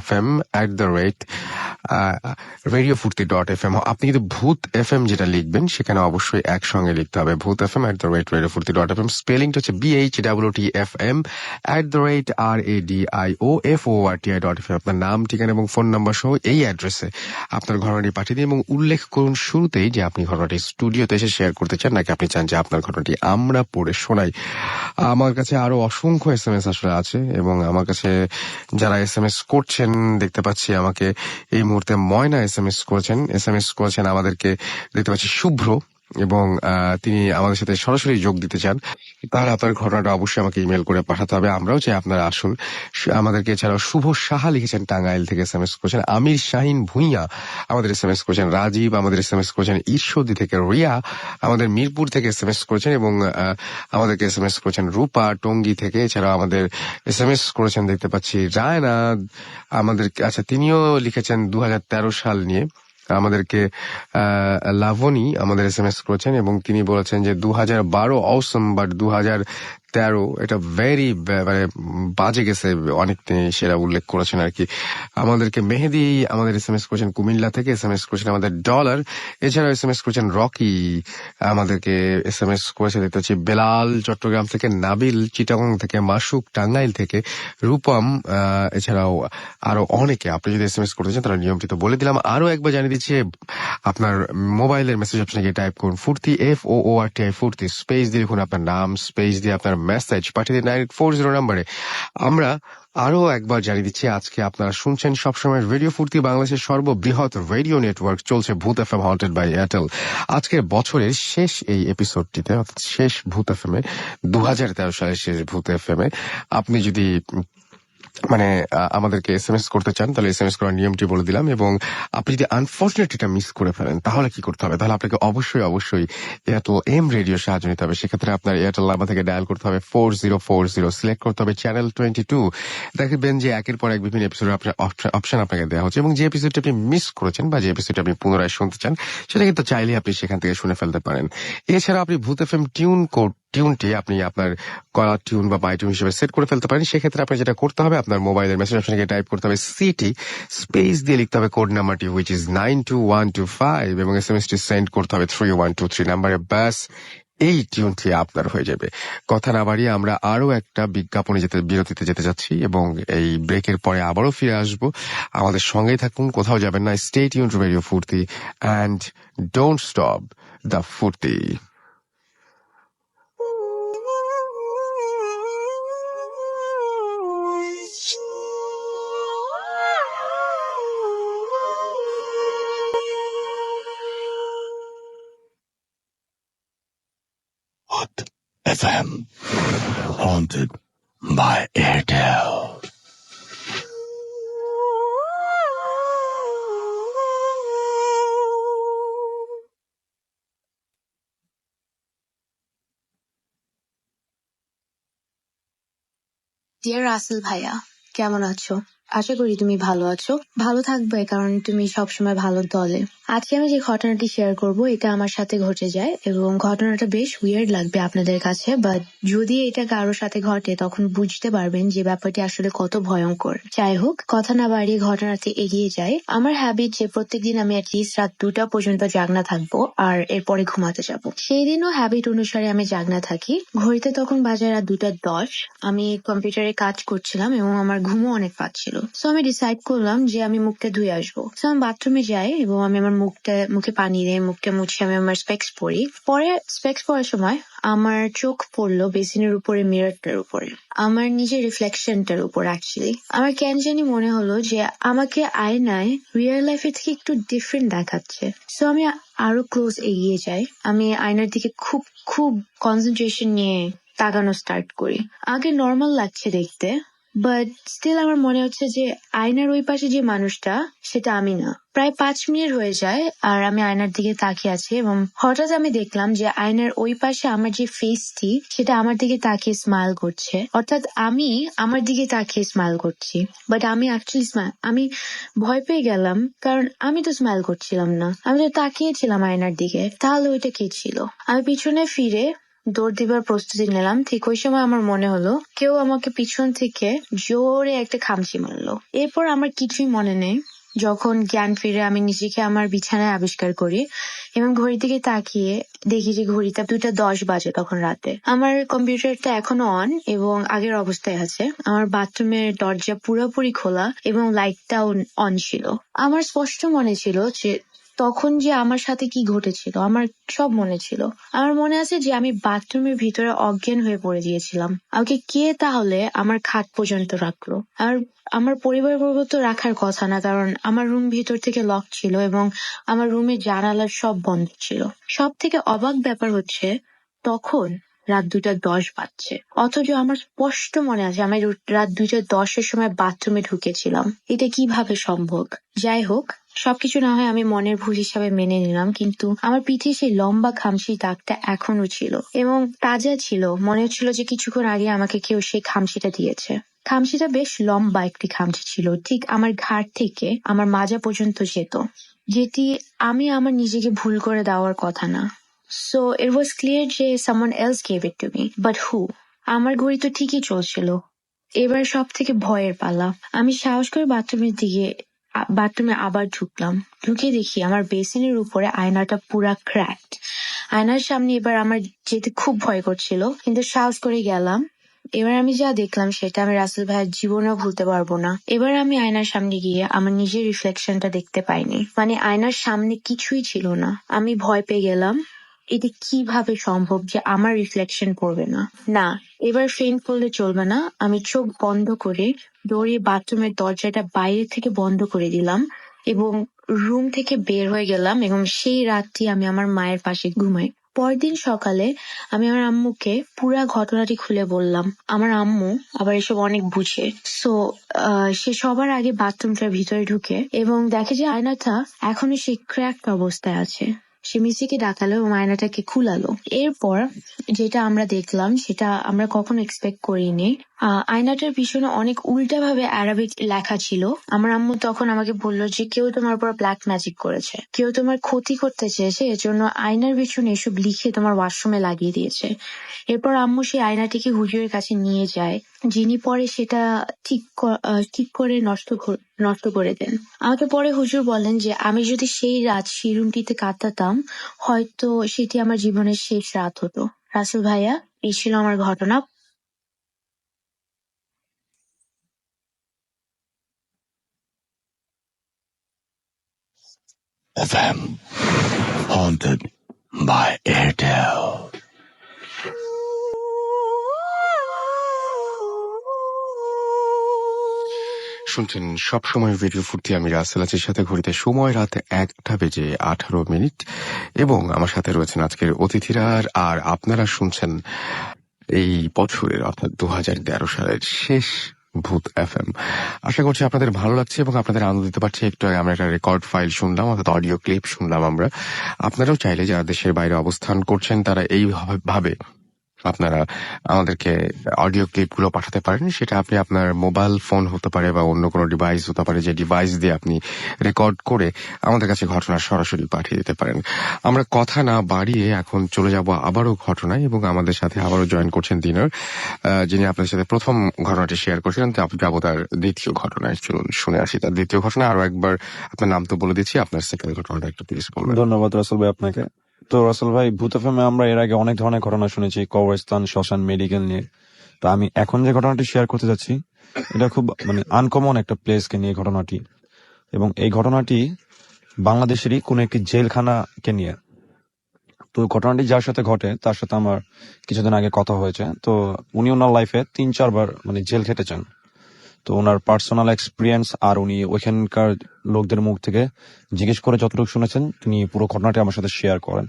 FM@radiofurti.fm। আপনি কিন্তু ভূত FM যেটা লিখবেন সেখানে অবশ্যই একসঙ্গে লিখতে হবে, ভূত FM@radiofurti.fm। স্পেলিংটা হচ্ছে BHWTFM@radiofurti.fm। আপনার নাম, ঠিকানা এবং ফোন নাম্বার সহ এই অ্যাড্রেসে আপনার ঘটনাটি পাঠিয়ে দিন, এবং উল্লেখ করুন শুরুতেই যে আপনি ঘটনাটি স্টুডিওতে এসে শেয়ার করতে চান, নাকি আপনি চান যে আপনার ঘটনাটি আমরা পড়ে শোনাই। আমার কাছে আরো অসংখ্য SMS আসলে আছে, এবং আমার কাছে যারা SMS করছেন দেখতে পাচ্ছি, আমাকে এই মুহূর্তে ময়না SMS করেছেন আমাদেরকে, দেখতে পাচ্ছি শুভ্র এবং তিনি আমাদের সাথে সরাসরি যোগ দিতে চান, তাহলে আপনার ঘটনাটা অবশ্যই আমাকে ইমেল করে পাঠাতে হবে। আমরাও চাই আপনারা আসুন। আমাদেরকে এছাড়াও শুভ সাহা লিখেছেন টাঙ্গাইল থেকে SMS করেছেন, আমির শাহিন ভুঁইয়া আমাদের SMS করেছেন, রাজীব আমাদের SMS করেছেন, ঈশ্বরদী থেকে রিয়া আমাদের মিরপুর থেকে SMS করেছেন এবং আমাদেরকে SMS করেছেন রূপা টঙ্গী থেকে। এছাড়াও আমাদের SMS করেছেন দেখতে পাচ্ছি রায়না আমাদের, আচ্ছা তিনিও লিখেছেন 2013 সাল নিয়ে। আমাদেরকে লাভনী আমাদের SMS করেছেন এবং তিনি বলেছেন যে 2012 অসম, বাট 2013 এটা ভেরি মানে বাজে গেছে অনেক, তিনি সেটা উল্লেখ করেছেন আর কি। আমাদেরকে মেহেদি আমাদের SMS করেছেন কুমিল্লা থেকে, SMS করেছেন আমাদের ডলার। এছাড়াও SMS করেছেন রকি আমাদেরকে SMS করেছে দেখতে পাচ্ছি বেলাল চট্টগ্রাম থেকে, নাবিল চিটাগং থেকে, মাসুক টাঙ্গাইল থেকে, রূপম এছাড়াও আরো অনেকে। আপনি যদি SMS করতে চান তাহলে নিয়মটি তো বলে দিলাম, আরো একবার জানিয়ে দিচ্ছি। আপনার মোবাইলের মেসেজ অপশনে গিয়ে টাইপ করুন ফুর্তি FOORTI ফুর্তি, স্পেস দিয়ে লিখুন আপনার নাম, স্পেস দিয়ে আপনার মেসেজ পাঠিয়ে দিন 9840 নাম্বারে। আমরা আরো একবার জানিয়ে দিচ্ছি, আজকে আপনারা শুনছেন সবসময় রেডিও ফুর্তি, বাংলাদেশের সর্ববৃহৎ রেডিও নেটওয়ার্ক, চলছে ভূত FM হন্টেড বাই এয়ারটেল। আজকের বছরের শেষ এই এপিসোডটিতে, অর্থাৎ শেষ ভূত FM এ, 2013 সালের শেষ ভূত FM এ। আপনি যদি মানে আমাদেরকে SMS করতে চান তাহলে SMS করার নিয়মটি বলে দিলাম, এবং আপনি যদি আনফর্চুনেটলি এটা মিস করে ফেলেন তাহলে কি করতে হবে? তাহলে আপনাকে অবশ্যই এয়ারটেল এম রেডিও সাহায্য নিতে হবে। সেক্ষেত্রে আপনার এয়ারটেল নাম্বার থেকে ডায়াল করতে হবে 4040, সিলেক্ট করতে হবে চ্যানেল 22। দেখবেন যে একের পর এক বিভিন্ন এপিসোডের অপশন আপনাকে দেওয়া হচ্ছে, এবং যে এপিসোডটি আপনি মিস করেছেন বা যে এপিসোডটি আপনি পুনরায় শুনতে চান সেটা কিন্তু চাইলে আপনি সেখান থেকে শুনে ফেলতে পারেন। এছাড়া আপনি ভূত FM টিউনটি আপনি আপনার কলার টিউন বা মাই টিউন হিসেবে সেট করে ফেলতে পারেন। সেক্ষেত্রে আপনি যেটা করতে হবে, আপনার মোবাইলের মেসেজ অপশনে গিয়ে টাইপ করতে হবে সিটি, স্পেস দিয়ে লিখতে হবে কোড নাম্বারটি হুইচ ইজ 92125 এবং SMS-টি সেন্ড করতে হবে 3123 নাম্বারে। ব্যাস, এই টিউনটি আপনার হয়ে যাবে। কথা না বাড়িয়ে আমরা আরো একটা বিরতিতে যেতে যাচ্ছি এবং এই ব্রেকের পরে আবারও ফিরে আসবো। আমাদের সঙ্গেই থাকুন, কোথাও যাবেন না। Stay tune to radio Foorti and don't stop the Foorti. Hot FM, haunted by Airtel. Dear Russell ভাইয়া, কেমন আছো? আশা করি তুমি ভালো আছো। ভালো থাকবে, কারণ তুমি সবসময় ভালো দলে। আজকে আমি যে ঘটনাটি শেয়ার করব এটা আমার সাথে ঘটে যায় এবং ঘটনাটা বেশ উইয়ার্ড লাগবে আপনাদের কাছে, বাট যদি এটা কারোর সাথে ঘটে তখন বুঝতে পারবেন যে ব্যাপারটি আসলে কত ভয়ঙ্কর। যাই হোক, কথা না বাড়িয়ে ঘটনাতে এগিয়ে যায়। আমার হ্যাবিট যে প্রত্যেকদিন আমি অ্যাটলিস্ট রাত 2টা পর্যন্ত জাগনা থাকবো আর এরপরে ঘুমাতে যাব। সেই দিনও হ্যাবিট অনুসারে আমি জাগনা থাকি। ঘড়িতে তখন বাজে রাত 2:10। আমি কম্পিউটারে কাজ করছিলাম এবং আমার ঘুমও অনেক পাচ্ছিল। সো আমি ডিসাইড করলাম যে আমি মুখটা ধুয়ে আসবো। সো আমি বাথরুমে যাই এবং আমি আমার মুখে পানি দিয়ে মুখটা মুছে আমি আমার স্পেক্স পরি। পরে স্পেক্স পরার সময় আমার চোখ পড়লো বেসিনের উপরে, মিররটার উপরে, আমার নিজের রিফ্লেকশনটার উপর। অ্যাকচুয়ালি আমার কেন জানি মনে হলো যে আমাকে আয়নায় রিয়েল লাইফের থেকে একটু ডিফারেন্ট দেখাচ্ছে। সো আমি আরো ক্লোজ এগিয়ে যাই। আমি আয়নার দিকে খুব কনসেন্ট্রেশন নিয়ে তাকানো স্টার্ট করি। আগে নর্মাল লাগছে দেখতে, বাট স্টিল আমার মনে হচ্ছে যে আয়নার ওই পাশে যে মানুষটা সেটা আমি না। প্রায় 5 মিনিট হয়ে যায় আর আমি আয়নার দিকে তাকিয়ে আছি এবং হঠাৎ আমি দেখলাম যে আয়নার ওই পাশে আমার যে ফেসটি সেটা আমার দিকে তাকিয়ে স্মাইল করছে। অর্থাৎ আমি আমার দিকে তাকিয়ে স্মাইল করছি, বাট আমি অ্যাকচুয়ালি আমি ভয় পেয়ে গেলাম, কারণ আমি তো স্মাইল করছিলাম না, আমি তো তাকিয়েছিলাম আয়নার দিকে। তাহলে ওইটা কে ছিল? আমি পিছনে ফিরে দৌড় দিবার প্রস্তুতি নিলাম। ঠিক ওই সময় আমার মনে হলো কেউ আমাকে পিছন থেকে জোরে একটা খামচি মারলো। এরপর আমার কিছুই মনে নেই। যখন জ্ঞান ফিরে আমি নিজেকে আমার বিছানায় আবিষ্কার করি এবং ঘড়ির দিকে তাকিয়ে দেখি যে ঘড়িতে 2:10 বাজে তখন রাতে। আমার কম্পিউটারটা এখনো অন এবং আগের অবস্থায় আছে। আমার বাথরুমের দরজা পুরোপুরি খোলা এবং লাইটটাও অন ছিল। আমার স্পষ্ট মনে ছিল যে তখন যে আমার সাথে কি ঘটেছিল আমার সব মনে ছিল। আমার মনে আছে যে আমি বাথরুমের ভিতরে অজ্ঞান হয়ে পড়ে গিয়েছিলাম। আমাকে কে তাহলে আমার খাট পর্যন্ত রাখলো? আর আমার পরিবারবর্গ তো রাখার কথা না, কারণ আমার রুম ভিতর থেকে লক ছিল এবং আমার রুমের জানালা সব বন্ধ ছিল। সব থেকে অবাক ব্যাপার হচ্ছে, তখন রাত 2:10 বাজছে, অথচ আমার স্পষ্ট মনে আছে আমি রাত 2:10-এর সময় বাথরুমে ঢুকেছিলাম। এটা কিভাবে সম্ভব? যাই হোক, সবকিছু না হয় আমি মনের ভুল হিসাবে মেনে নিলাম, কিন্তু আমার পিঠে সেই লম্বা খামচির দাগটা এখনো ছিল এবং তাজা ছিল। মনে হচ্ছিল যে কিছুক্ষণ আগে আমাকে কেউ সেই খামচিটা দিয়েছে। খামচিটা বেশ লম্বা একটি খামচি ছিল, ঠিক আমার ঘাড় থেকে আমার মাজা পর্যন্ত যেত, যেটি আমি আমার নিজেকে ভুল করে দেওয়ার কথা না। So it was clear যে someone else gave it to me, but who? আমার ঘড়ি তো ঠিকই চলছিল। এবার সব থেকে ভয়ের পালা। আমি সাহস করে বাথরুমে আবার ঢুকলাম। ঢুকে দেখি আমার বেসিনের উপরে আয়নাটা পুরা ক্র্যাকড। আয়নার সামনে এবার আমার যেতে খুব ভয় করছিল, কিন্তু সাহস করে গেলাম। এবার আমি যা দেখলাম সেটা আমি রাসেল ভাইয়ের জীবনেও ভুলতে পারবো না। এবার আমি আয়নার সামনে গিয়ে আমার নিজের রিফ্লেকশনটা দেখতে পাইনি, মানে আয়নার সামনে কিছুই ছিল না। আমি ভয় পেয়ে গেলাম, এটা কিভাবে সম্ভব যে আমার রিফ্লেকশন পড়বে না? না, এবার ফেইন্ট করলে চলবে না। আমি চোখ বন্ধ করে দৌড়িয়ে বাথরুমের দরজাটা বাইরে থেকে বন্ধ করে দিলাম এবং রুম থেকে বের হয়ে গেলাম, এবং সেই রাতটি আমি আমার মায়ের পাশে ঘুমাই। পরদিন সকালে আমি আমার আম্মুকে পুরা ঘটনাটি খুলে বললাম। আমার আম্মু আবার এসব অনেক বুঝে। সো সে সবার আগে বাথরুমটার ভিতরে ঢুকে এবং দেখে যে আয়নাটা এখনো সেই ক্র্যাকড অবস্থায় আছে। সে মিসিকে ডাকালো এবং আয়নাটাকে খুলালো। এরপর যেটা আমরা দেখলাম সেটা আমরা কখনো এক্সপেক্ট করিনি। আয়নাটার পিছনে অনেক উল্টাভাবে অ্যারাবিক লেখা ছিল। আমার আম্মু তখন আমাকে বললো যে কেউ তোমার উপর ব্ল্যাক ম্যাজিক করেছে, কেউ তোমার ক্ষতি করতে চেয়েছে, এজন্য আয়নার পিছনে এসব লিখে তোমার ওয়াশরুমে লাগিয়ে দিয়েছে। এরপর আম্মু সেই আয়নাটিকে হুজুরের কাছে নিয়ে যায়, যিনি পরে সেটা ঠিক করে নষ্ট করে দেন। আমাকে পরে হুজুর বলেন যে আমি যদি সেই রাত সেই রুমটিতে কাটাতাম, হয়তো সেটি আমার জীবনের শেষ রাত হতো। রাসেল ভাইয়া, এই ছিল আমার ঘটনা। FM haunted by Airtel. শুনছেন সবসময় ভিডিও ফুর্তি। আমি রাসেল আছি, সাথে ঘড়িতে সময় রাত 1:18 এবং আমার সাথে রয়েছেন আজকের অতিথিরা। আর আপনারা শুনছেন এই বছরের অর্থাৎ 2013 সালের শেষ ভূত FM। আশা করছি আপনাদের ভালো লাগছে এবং আপনাদের আনন্দ দিতে পারছে। একটু আগে আমরা একটা রেকর্ড ফাইল শুনলাম, অর্থাৎ অডিও ক্লিপ শুনলাম আমরা। আপনারাও চাইলে যারা দেশের বাইরে অবস্থান করছেন তারা এইভাবে আপনারা আমাদেরকে অডিও ক্লিপগুলো পাঠাতে পারেন। সেটা আপনি আপনার মোবাইল ফোন হতে পারে বা অন্য কোনো ডিভাইস হতে পারে, যে ডিভাইস দিয়ে আপনি রেকর্ড করে আমাদের কাছে ঘটনা সরাসরি পাঠিয়ে দিতে পারেন। আমরা কথা না বাড়িয়ে এখন চলে যাব আবারও ঘটনায়, এবং আমাদের সাথে আবারও জয়েন করছেন দিনার, যিনি আপনাদের সাথে প্রথম ঘটনাটি শেয়ার করছিলেন। যাবো তার দ্বিতীয় ঘটনায়। চলুন শুনে আসি তার দ্বিতীয় ঘটনা। আরো একবার আপনার নাম তো বলে দিচ্ছি, আপনার সেকেন্ড ঘটনাটা একটু প্লিজ বলবেন। ধন্যবাদ রাসেল ভাই আপনাকে। তো রাসেল ভাই, ভূত এফএমে আমরা এর আগে অনেক ধরনের ঘটনা শুনেছি, কবরস্থান, শ্মশান, মেডিকেল নিয়ে। তো আমি এখন যে ঘটনাটি শেয়ার করতে যাচ্ছি, এটা খুব আনকমন একটা প্লেসকে নিয়ে ঘটনাটি, এবং এই ঘটনাটি বাংলাদেশেরই কোন একটি জেলখানাকে নিয়ে। তো ঘটনাটি যার সাথে ঘটে তার সাথে আমার কিছুদিন আগে কথা হয়েছে। তো উনি ওনার লাইফে 3-4 বার জেল খেটেছেন। তো ওনার পার্সোনাল এক্সপিরিয়েন্স আর উনি ওইখানকার লোকদের মুখ থেকে জিজ্ঞেস করে যতটুকু শুনেছেন, তিনি পুরো ঘটনাটি আমার সাথে শেয়ার করেন।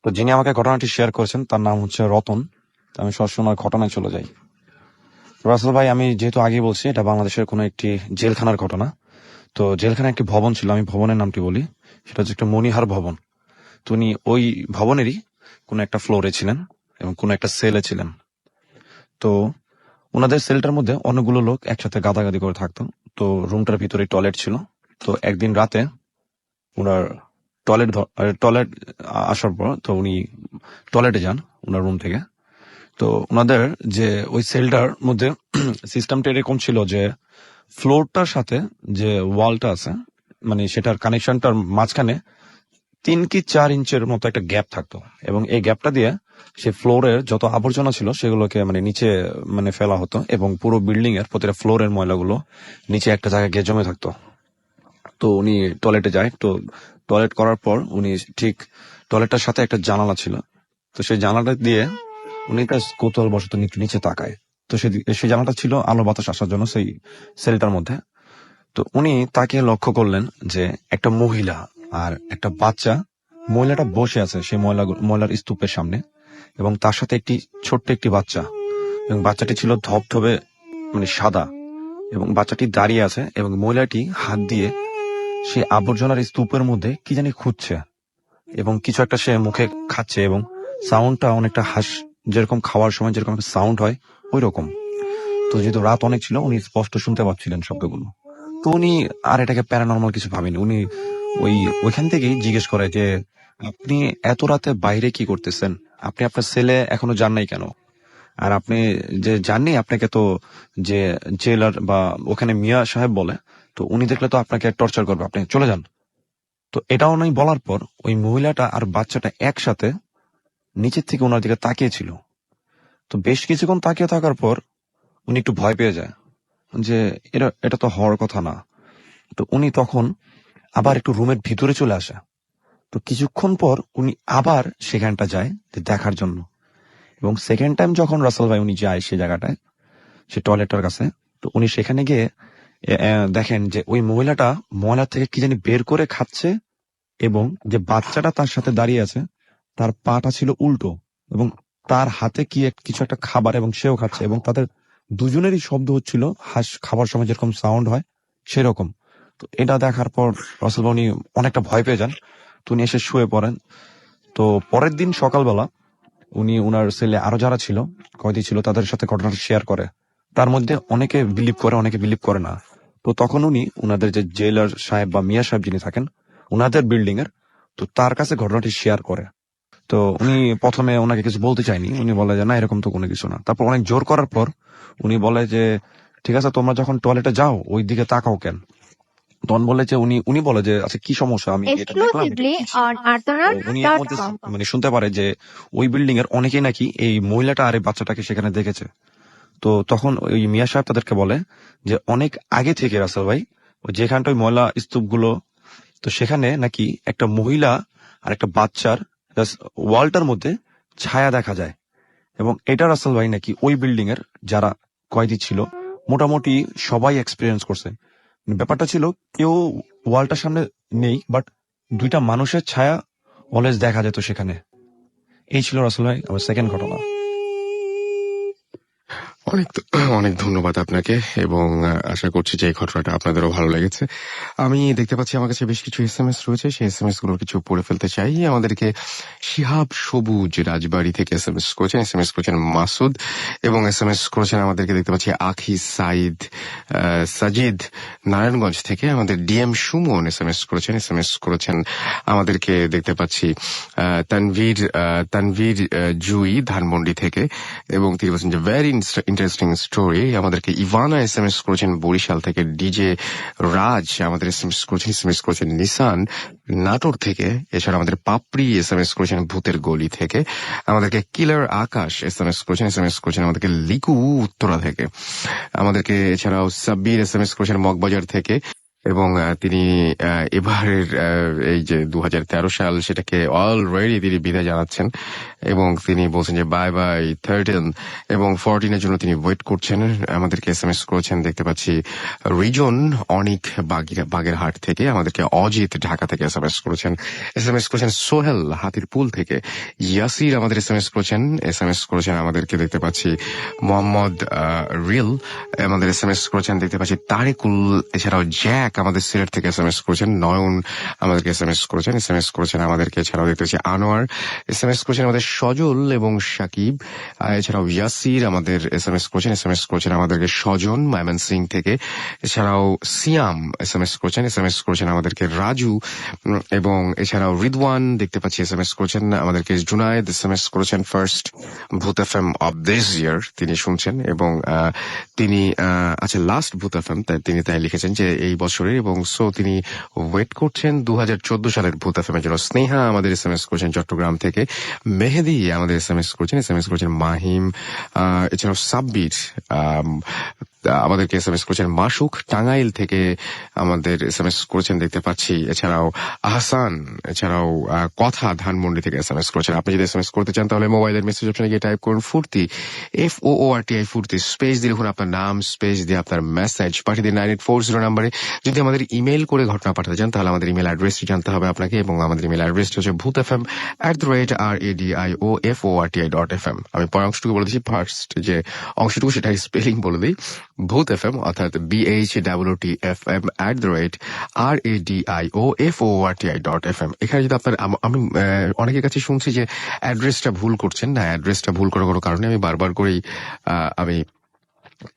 তো যিনি আমাকে ঘটনাটি শেয়ার করেছেন তার নাম হচ্ছে রতন। তো আমি সরাসরি ওনার ঘটনায় চলে যাই। রাসেল ভাই, আমি যেহেতু আগে বলছি এটা বাংলাদেশের কোনো একটি জেলখানার ঘটনা। তো জেলখানায় একটি ভবন ছিল, আমি ভবনের নামটি বলি, সেটা হচ্ছে একটা মনিহার ভবন। তো উনি ওই ভবনেরই কোনো একটা ফ্লোরে ছিলেন এবং কোনো একটা সেলে ছিলেন। তো ওনাদের সেলটার মধ্যে অনেকগুলো লোক একসাথে গাদাগাদি করে থাকতো। তো রুমটার ভিতরে টয়লেট ছিল। তো একদিন রাতে ওনার টয়লেট আসার পর তো উনি টয়লেটে যান ওনার রুম থেকে। তো ওনাদের যে ওই সেলটার মধ্যে সিস্টেমটা এরকম ছিল যে ফ্লোরটার সাথে যে ওয়ালটা আছে, সেটার কানেকশনটার মাঝখানে 3 কি 4 ইঞ্চের মতো একটা গ্যাপ থাকতো, এবং এই গ্যাপটা দিয়ে সে ফ্লোরের যত আবর্জনা ছিল সেগুলোকে নিচে ফেলা হতো, এবং পুরো বিল্ডিং এর প্রতিটা ফ্লোরের ময়লাগুলো নিচে একটা জায়গায় গিয়ে জমে থাকতো। তো উনি টয়লেটে যায়। তো টয়লেট করার পর উনি ঠিক টয়লেটটার সাথে একটা জানালা ছিল, তো সেই জানালাটা দিয়ে উনি তার কৌতূহল বশত একটু নিচে তাকায়। তো সেই জানালাটা ছিল আলো বাতাস আসার জন্য সেই সেলটার মধ্যে। তো উনি তাকে লক্ষ্য করলেন যে একটা মহিলা আর একটা বাচ্চা, মহিলাটা বসে আছে সেই মহিলার স্তূপের সামনে, এবং তার সাথে ছোট্ট একটি বাচ্চা, এবং বাচ্চাটি ছিল ধবধবে সাদা, এবং বাচ্চাটি দাঁড়িয়ে আছে এবং মহিলাটি হাত দিয়ে সে আবর্জনার স্তূপের মধ্যে কি জানি খুঁজছে, এবং কিছু একটা সে মুখে খাচ্ছে, এবং সাউন্ডটা অনেকটা যেরকম খাওয়ার সময় যেরকম একটা সাউন্ড হয় ওই রকম। তো যেহেতু রাত অনেক ছিল, উনি স্পষ্ট শুনতে পাচ্ছিলেন শব্দগুলো। তো উনি আর এটাকে প্যারানর্মাল কিছু ভাবেনি। উনি ওইখান থেকেই জিজ্ঞেস করে যে, আপনি এত রাতে বাইরে কি করতেছেন? আপনি আপনার ছেলে এখনো যান নাই কেন? আর আপনি যে যাননি, আপনাকে তো যে জেলার বা ওখানে মিয়া সাহেব বলে, তো উনি দেখলে তো আপনাকে টর্চার করবে, আপনি চলে যান। তো এটা উনি বলার পর ওই মহিলাটা আর বাচ্চাটা একসাথে নিচের থেকে ওনার দিকে তাকিয়েছিল। তো বেশ কিছুক্ষণ তাকিয়ে থাকার পর উনি একটু ভয় পেয়ে যায় যে এটা তো হওয়ার কথা না। তো উনি তখন আবার একটু রুমের ভিতরে চলে আসে। তো কিছুক্ষণ পর উনি আবার সেখানটা যায় দেখার জন্য, এবং সেকেন্ড টাইম যখন রাসেল ভাই উনি যায় সে জায়গাটায়, সে টয়লেটটার কাছে, তো উনি সেখানে গিয়ে দেখেন যে ওই ময়লার থেকে কি জানি বের করে খাচ্ছে, এবং যে বাচ্চাটা তার সাথে দাঁড়িয়ে আছে তার পাটা ছিল উল্টো, এবং তার হাতে কিছু একটা খাবার, এবং সেও খাচ্ছে, এবং তাদের দুজনেরই শব্দ হচ্ছিল খাবার সময় যেরকম সাউন্ড হয় সেরকম। তো এটা দেখার পর রাসেল ভাই উনি অনেকটা ভয় পেয়ে যান। তো উনি এসে শুয়ে পড়েন। তো পরের দিন সকালবেলা উনি উনার ছেলে আরো যারা ছিল, কয়েদি ছিল, তাদের সাথে ঘটনাটা শেয়ার করে। তার মধ্যে অনেকে বিলিভ করে, অনেকে বিলিভ করে না। তো তখন উনি উনাদের যে জেলার সাহেব বা মিয়া সাহেব যিনি থাকেন উনাদের বিল্ডিং এর, তো তার কাছে ঘটনাটি শেয়ার করে। তো উনি প্রথমে ওনাকে কিছু বলতে চাইনি, উনি বলে যে না এরকম তো কোনো কিছু না। তারপর অনেক জোর করার পর উনি বলে যে ঠিক আছে, তোমরা যখন টয়লেটে যাও ওই দিকে তাকাও কেন? তখন বলে যে উনি বলে যে আচ্ছা কি সমস্যা, আমি এটা দেখলাম, এটা exclusively কি? on তো উনি এর মধ্যে arthronauts.com. শুনতে পারে যে ওই বিল্ডিং এর অনেকেই নাকি এই মহিলাটা আর এই বাচ্চাটাকে সেখানে দেখেছে। তো তখন ওই মিয়া সাহেব তাদেরকে বলে যে অনেক আগে থেকে রাসেল ভাই ওই যেখানটা ওই ময়লা স্তূপগুলো, তো সেখানে নাকি একটা মহিলা আর একটা বাচ্চার ওয়ালটার মধ্যে ছায়া দেখা যায়, এবং এটা রাসেল ভাই নাকি ওই বিল্ডিং এর যারা কয়েদি ছিল মোটামুটি সবাই এক্সপিরিয়েন্স করছে। ব্যাপারটা ছিল কেউ ওয়ালটার সামনে নেই, বাট দুইটা মানুষের ছায়া অলওয়েজ দেখা যেত সেখানে। এই ছিল রাসেল ভাই আমার সেকেন্ড ঘটনা। অনেক ধন্যবাদ আপনাকে, এবং আশা করছি যে এই ঘটনাটা আপনাদেরও ভালো লেগেছে। আমি দেখতে পাচ্ছি আমার কাছে বেশ কিছু SMS রয়েছে, সেই SMS গুলো কিছু পড়ে ফেলতে চাই। আমাদেরকে শিহাব সবুজ রাজবাড়ি থেকে SMS করেছেন মাসুদ, এবং SMS করেছেন আমাদেরকে দেখতে পাচ্ছি আখি সাজিদ নারায়ণগঞ্জ থেকে। আমাদের DM সুমন SMS করেছেন আমাদেরকে দেখতে পাচ্ছি তানভীর জুই ধানমন্ডি থেকে, এবং তিনি বলছেন যে ভেরি ইন্টারেস্টিং স্টোরি। আমাদেরকে ইভানা SMS করেছেন বরিশাল থেকে। ডিজে রাজ আমাদের SMS করেছেন নিসান নাটোর থেকে। এছাড়া আমাদের পাপড়ি SMS করেছেন ভূতের গলি থেকে। আমাদেরকে কিলার আকাশ SMS করেছেন আমাদেরকে লিকু উত্তরা থেকে। আমাদেরকে এছাড়াও সাব্বির SMS করেছেন মগবাজার থেকে, এবং তিনি এবারের এই যে 2013 সাল সেটাকে অলরেডি তিনি বিদায় জানাচ্ছেন, এবং তিনি বলছেন যে বাই বাই 13 এবং 14 এর জন্য তিনি ওয়েট করছেন। আমাদেরকে SMS করেছেন দেখতে পাচ্ছি রিজন অনিক বাগেরহাট থেকে। আমাদেরকে অজিত ঢাকা থেকে SMS করেছেন সোহেল হাতিরপুল থেকে। ইয়াসির আমাদের SMS করেছেন আমাদেরকে দেখতে পাচ্ছি মোহাম্মদ রিল আমাদের SMS করেছেন দেখতে পাচ্ছি তারেকুল। এছাড়াও জ্যাক আমাদের সিলেট থেকে SMS করেছেন। নয়ন আমাদেরকে SMS করেছেন আমাদেরকে। এছাড়াও দেখতে পাচ্ছি আনোয়ার SMS করেছেন আমাদের সজল এবং সাকিব। এছাড়াও ইয়াসির আমাদের SMS করেছেন আমাদেরকে সজন ময়মনসিং থেকে। এছাড়াও সিয়াম SMS করেছেন আমাদেরকে রাজু, এবং এছাড়াও রিদওয়ান দেখতে পাচ্ছি SMS করেছেন আমাদেরকে। জুনায়েদ SMS করেছেন ফার্স্ট ভূত FM অফ দিস ইয়ার তিনি শুনছেন, এবং তিনি আচ্ছা লাস্ট ভূত FM তিনি তাই লিখেছেন যে এই বছরের, এবং সো তিনি ওয়েট করছেন 2014 সালের ভূত FM এর জন্য। স্নেহা আমাদের SMS করেছেন চট্টগ্রাম থেকে। মেহেদি আমাদের SMS করেছেন মাহিম। এছাড়াও সাব্বির আমাদেরকে এসএমএস করেছেন মাসুক টাঙ্গাইল থেকে, আমাদের এসএমএস করেছেন দেখতে পাচ্ছি। এছাড়াও আহসান, এছাড়াও কথা ধানমন্ডি থেকে এসএমএস করেছেন। আপনি যদি এসএমএস করতে চান তাহলে মোবাইলের মেসেজ অপশনে গিয়ে টাইপ করুন ফুর্তি, FOORTI ফুর্তি, স্পেস দিয়ে লিখুন আপনার নাম, স্পেস দিয়ে আপনার মেসেজ পাঠিয়ে দিন 9840 নাম্বারে। যদি আমাদের ইমেল করে ঘটনা পাঠাতে চান তাহলে আমাদের ইমেল অ্যাড্রেসটি জানতে হবে আপনাকে, এবং আমাদের ইমেল অ্যাড্রেসটি হচ্ছে bhootfm@radioforti.fm। আমি পরের অংশটুকু বলে দিচ্ছি। ফার্স্ট যে অংশটুকু সেটা স্পেলিং বলে দিই, ভূত FM অর্থাৎ BHOOTFM@radioforti.fm। এখানে যদি আপনার আমি অনেকের কাছে শুনছি যে অ্যাড্রেসটা ভুল করছেন। না, অ্যাড্রেসটা ভুল করার কোনো কারণে আমি বারবার করেই আমি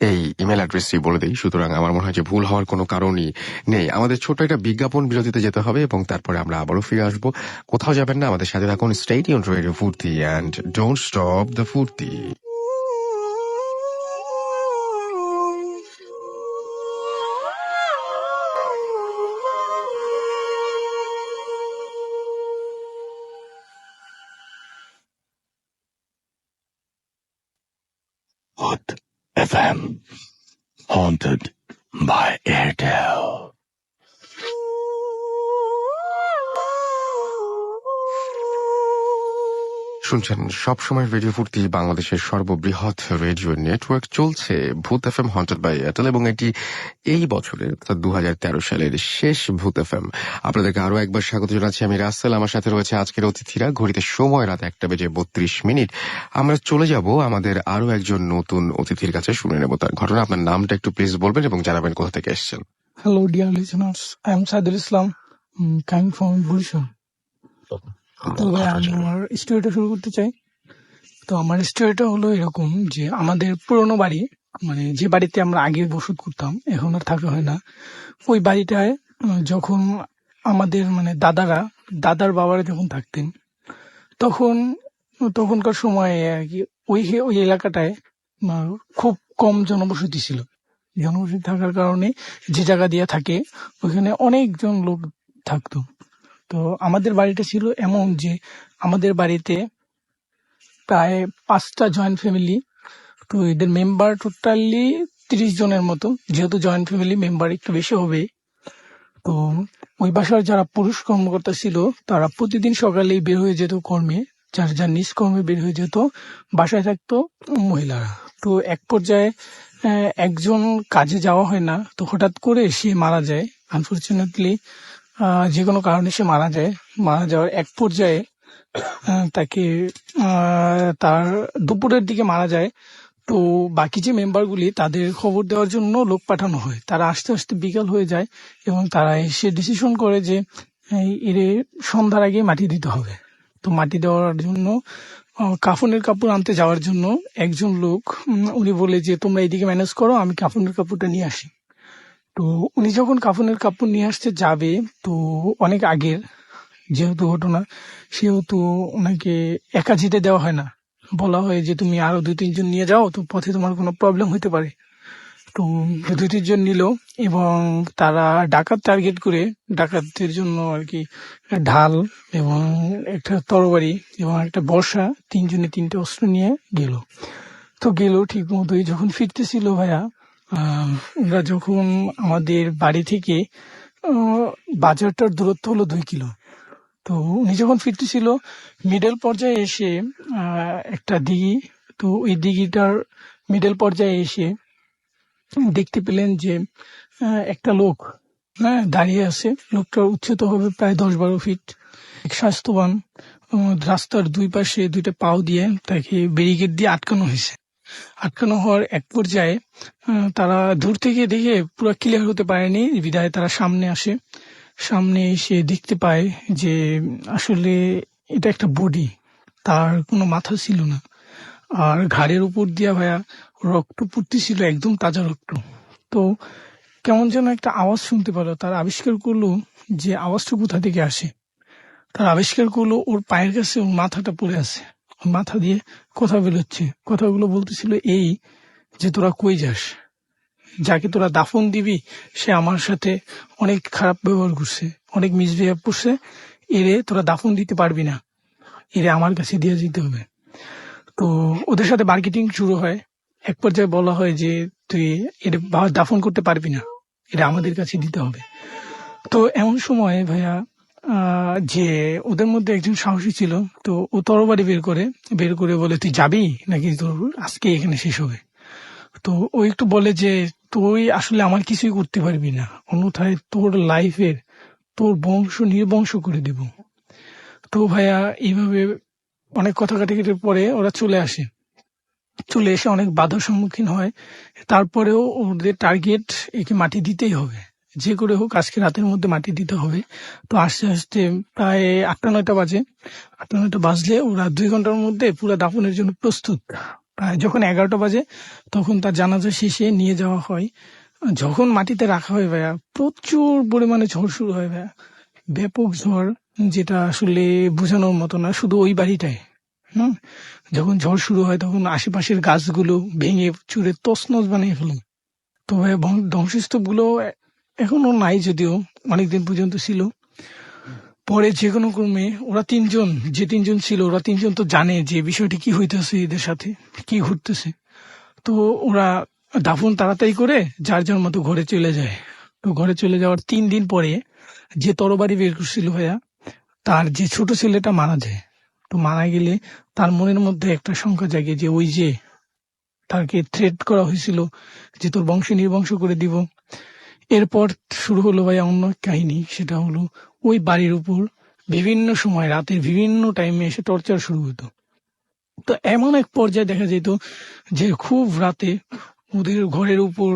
এই ইমেল অ্যাড্রেসটি বলে দিই, সুতরাং আমার মনে হয় যে ভুল হওয়ার কোনো কারণই নেই। আমাদের ছোট্ট একটা বিজ্ঞাপন বিরতিতে যেতে হবে এবং তারপরে আমরা আবারও ফিরে আসবো। কোথাও যাবেন না, আমাদের সাথে থাকুন। Stay tuned two radio Foorti and don't stop the Foorti. Hot FM, haunted by Airtel. শুনছেন সবসময় রেডিও ফুর্তি, বাংলাদেশের সর্ববৃহৎ রেডিও নেটওয়ার্ক। চলছে ভূত FM হন্টেড বাই এয়ারটেল, এবং এটি এই বছরের অর্থাৎ 2013 সালের শেষ ভূত FM। আপনাদেরকে আরো একবার স্বাগত জানাচ্ছি। আমি রাসেল, আমার সাথে রয়েছে আজকের অতিথিরা। ঘড়িতে সময় রাত 1:32। আমরা চলে যাব আমাদের আরো একজন নতুন অতিথির কাছে, শুনে নেব তার ঘটনা। আপনার নামটা একটু প্লিজ বলবেন এবং জানাবেন কোথা থেকে এসেছেন। Hello, dear listeners. I am Saidul Islam, coming from Burisham. তো ভাই আমি আমার স্টোরিটা শুরু করতে চাই। তো আমার স্টোরিটা হলো এরকম যে আমাদের পুরোনো বাড়ি, মানে যে বাড়িতে আমরা আগে বসত করতাম, এখন আর থাকা হয় না, ওই বাড়িটায় যখন আমাদের মানে দাদার বাবারা যখন থাকতেন, তখনকার সময়ে আর কি ওই এলাকাটায় খুব কম জনবসতি ছিল। জনবসতি থাকার কারণে যে জায়গা দিয়ে থাকে ওইখানে অনেকজন লোক থাকতো। তো আমাদের বাড়িটা ছিল এমন যে আমাদের বাড়িতে প্রায় 5টা জয়েন্ট ফ্যামিলি। তো এদের মেম্বার টোটালি 30 জনের মতো, যেহেতু জয়েন্ট ফ্যামিলি মেম্বার একটু বেশি হবে। তো ওই বাসার যারা পুরুষ কর্মকর্তা ছিল তারা প্রতিদিন সকালেই বের হয়ে যেত কর্মে, যার নিজ কর্মে বের হয়ে যেত, বাসায় থাকতো মহিলারা। তো এক পর্যায়ে একজন কাজে যাওয়া হয় না, তো হঠাৎ করে সে মারা যায়। আনফরচুনেটলি যে কোনো কারণে সে মারা যাওয়ার এক পর্যায়ে তাকে তার দুপুরের দিকে মারা যায়। তো বাকি যে মেম্বারগুলি তাদের খবর দেওয়ার জন্য লোক পাঠানো হয়। তারা আস্তে আস্তে বিকাল হয়ে যায় এবং তারা এসে ডিসিশন করে যে এর সন্ধ্যার আগে মাটি দিতে হবে। তো মাটি দেওয়ার জন্য কাফনের কাপড় আনতে যাওয়ার জন্য একজন লোক উনি বলে যে তোমরা এইদিকে ম্যানেজ করো, আমি কাফনের কাপড়টা নিয়ে আসি। তো উনি যখন কাফনের কাপড় নিয়ে আসতে যাবে, তো অনেক আগের যেহেতু ঘটনা, সেহেতু ওনাকে একা যেতে দেওয়া হয় না, বলা হয় যে তুমি আরো 2-3 জন নিয়ে যাও, তো পথে তোমার কোনো প্রবলেম হতে পারে। তো 2-3 জন নিল এবং তারা ডাকাত টার্গেট করে ডাকাতদের জন্য আর কি ঢাল এবং একটা তরবারি এবং একটা বর্ষা, 3 জনে 3টে অস্ত্র নিয়ে গেল। তো গেল ঠিক মতোই। যখন ফিরতেছিল ভাইয়া, ওরা যখন আমাদের বাড়ি থেকে বাজারটার দূরত্ব হলো 2 কিলো। তো উনি যখন ফিরতেছিল মিডল পর্যায়ে এসে একটা দিঘি, তো ওই দিঘিটার মিডল পর্যায়ে এসে দেখতে পেলেন যে একটা লোক দাঁড়িয়ে আছে। লোকটার উচ্চতা হবে প্রায় 10-12 ফিট, স্বাস্থ্যবান। রাস্তার 2 পাশে 2টা পাও দিয়ে তাকে ব্যারিকেড দিয়ে আটকানো হয়েছে। আটকানো হওয়ার এক পর্যায়ে তারা দূর থেকে দেখে পুরো ক্লিয়ার হতে পারেনি, বিধায় তারা সামনে এসে দেখতে পায় যে আসলে এটা একটা বডি, তার কোনো মাথা ছিল না, আর ঘাড়ের উপর দিয়া ভাইয়া রক্ত পড়তেছিল, একদম তাজা রক্ত। তো কেমন যেন একটা আওয়াজ শুনতে পেল। তার আবিষ্কার করলো যে আওয়াজটা কোথা থেকে আসে। তার আবিষ্কার করলো ওর পায়ের কাছে ওর মাথাটা পড়ে আছে, মাথা দিয়ে কথা বেরোচ্ছে। কথাগুলো বলতেছিল এই যে তোরা কই যাস, যাকে তোরা দাফন দিবি সে আমার সাথে অনেক খারাপ ব্যবহার করছে, অনেক মিসবিহেভ করছে, এরে তোরা দাফন দিতে পারবি না, এরে আমার কাছে দিয়ে যেতে হবে। তো ওদের সাথে মার্কেটিং শুরু হয় এক পর্যায়ে বলা হয় যে তুই এটা দাফন করতে পারবি না, এটা আমাদের কাছে দিতে হবে। তো এমন সময় ভাইয়া যে ওদের মধ্যে একজন সাহসী ছিল, তো ও তরবারি বের করে বলে তুই যাবি নাকি তোর আজকে এখানে শেষ হবে। তো ও একটু বলে যে তুই আসলে আমার কিছুই করতে পারবি না, অন্যথায় তোর লাইফের তোর বংশ নির্বংশ করে দিব। তো ভাইয়া এইভাবে অনেক কথা কাটাকাটির পরে ওরা চলে এসে অনেক বাধার সম্মুখীন হয়। তারপরেও ওদের টার্গেট একে মাটি দিতেই হবে, যে করে হোক আজকে রাতের মধ্যে মাটি দিতে হবে। তো আস্তে আস্তে প্রায় 8টা-9টা বাজে। 8টা-9টা বাজলে ওরা 2 ঘন্টার মধ্যে পুরো দাফনের জন্য প্রস্তুত। প্রায় যখন 11টা বাজে তখন তার জানাজা শেষে নিয়ে যাওয়া হয়। যখন মাটিতে রাখা হয় ভাইয়া, প্রচুর পরিমাণে ঝড় শুরু হয় ভাইয়া, ব্যাপক ঝড়, যেটা আসলে বোঝানোর মতো না। শুধু ওই বাড়িটায় যখন ঝড় শুরু হয় তখন আশেপাশের গাছগুলো ভেঙে চুরে তছনছ বানিয়ে ফেলে। তো ভাইয়া ধ্বংসস্তূপ গুলো এখনো নাই, যদিও অনেকদিন পর্যন্ত ছিল। পরে যে কোনো ক্রমে ওরা যে তিনজন ছিল, ওরা তিনজন তো জানে যে বিষয়টি কি হইতেছে, এদের সাথে কি ঘটতেছে। তো ওরা দাফন তাড়াতাড়ি করে যার যার মতো ঘরে চলে যায়। তো ঘরে চলে যাওয়ার 3 দিন পরে যে তরবারি বের করছিল ভাইয়া, তার যে ছোট ছেলেটা মারা যায়। তো মারা গেলে তার মনের মধ্যে একটা শঙ্কা জাগে যে ওই যে তাকে থ্রেট করা হয়েছিল যে তোর বংশ নির্বংশ করে দিব। এরপর শুরু হলো ভাইয়া অন্য কাহিনী, সেটা হলো ওই বাড়ির উপর বিভিন্ন সময় রাতের বিভিন্ন টাইমে এসে টর্চার শুরু হতো। তো এমন এক পর্যায়ে দেখা যেত যে খুব রাতে ওদের ঘরের উপর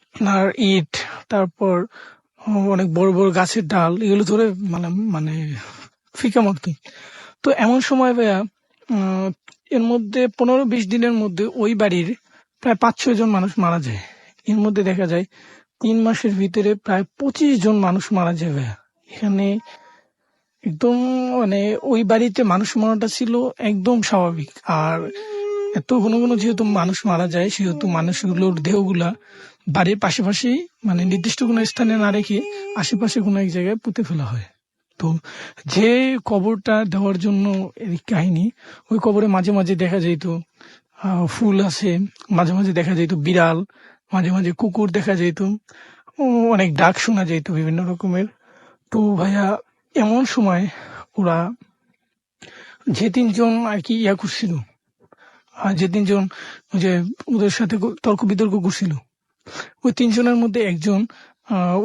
আপনার ইট, তারপর অনেক বড় বড় গাছের ডাল, এগুলো ধরে মানে ফিকা মারত। তো এমন সময় ভাইয়া এর মধ্যে 15-20 দিনের মধ্যে ওই বাড়ির প্রায় 5-6 জন মানুষ মারা যায়। এর মধ্যে দেখা যায় 3 মাসের ভিতরে প্রায় 25 জন মানুষ মারা যায় ভাইয়া। এখানে একদম মানে ওই বাড়িতে মানুষ মারাটা ছিল একদম স্বাভাবিক। আর এত ঘন ঘন যেহেতু মানুষ মারা যায়, সেহেতু মানুষগুলোর দেহগুলা বাড়ির পাশাপাশি মানে নির্দিষ্ট কোনো স্থানে না রেখে আশেপাশে কোনো এক জায়গায় পুঁতে ফেলা হয়। তো যে কবরটা দেওয়ার জন্য এই কাহিনী, ওই কবরে মাঝে মাঝে দেখা যেত ফুল আছে, মাঝে মাঝে দেখা যেত বিড়াল, মাঝে মাঝে কুকুর দেখা যেত, অনেক ডাক শোনা যেত বিভিন্ন রকমের। তো ভাইয়া এমন সময় ওরা যে তিনজন আর কি করছিল, যে তিনজন যে ওদের সাথে তর্ক বিতর্ক করছিল, ওই 3 জনের মধ্যে একজন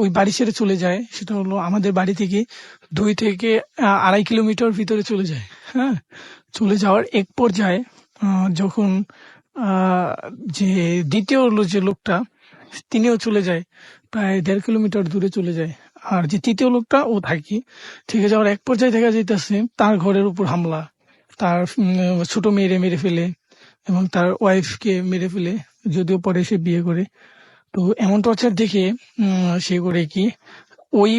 ওই বাড়ি ছেড়ে চলে যায়। সেটা হলো আমাদের বাড়ি থেকে 2 থেকে 2.5 কিলোমিটার ভিতরে চলে যায়। হ্যাঁ, চলে যাওয়ার এক পর্যায়ে যখন যে দ্বিতীয় যে লোকটা তিনিও চলে যায়, প্রায় 1.5 কিলোমিটার দূরে চলে যায়। আর যে তৃতীয় লোকটা ও থেকে যাওয়ার এক পর্যায়ে দেখা যাইতেছে তার ঘরের উপর হামলা, তার ছোট মেয়েরে মেরে ফেলে এবং তার ওয়াইফকে মেরে ফেলে, যদিও পরে সে বিয়ে করে। তো এমন টর্চার দেখে সে করে কি ওই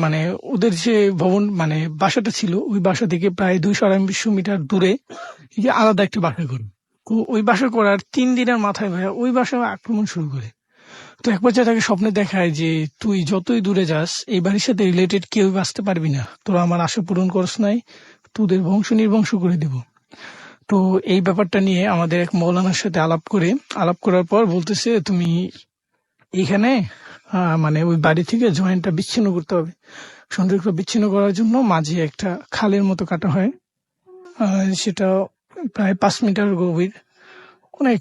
মানে ওদের যে ভবন মানে বাসাটা ছিল, ওই বাসা থেকে প্রায় 200-250 মিটার দূরে আলাদা একটা বাসা করে। তো ওই বাসা করার 3 দিনের মাথায় ভাইয়া ওই বাসায় আক্রমণ শুরু করে। তো এক পর্যায়ে তাকে স্বপ্নে দেখায় যে তুই যতই দূরে যাস এই বাড়ির সাথে রিলেটেড কেউ বাঁচতে পারবি না, তোরা আমার আশা পূরণ করস নাই, তোদের বংশ নির্বংশ করে দিব। তো এই ব্যাপারটা নিয়ে আমাদের এক মৌলানার সাথে আলাপ করার পর বলতেছে তুমি এইখানে মানে ওই বাড়ি থেকে জয়েন্টটা বিচ্ছিন্ন করতে হবে। সংযোগটা বিচ্ছিন্ন করার জন্য মাঝে একটা খালের মতো কাটা হয়, সেটা প্রায় 5 মিটার গভীর, অনেক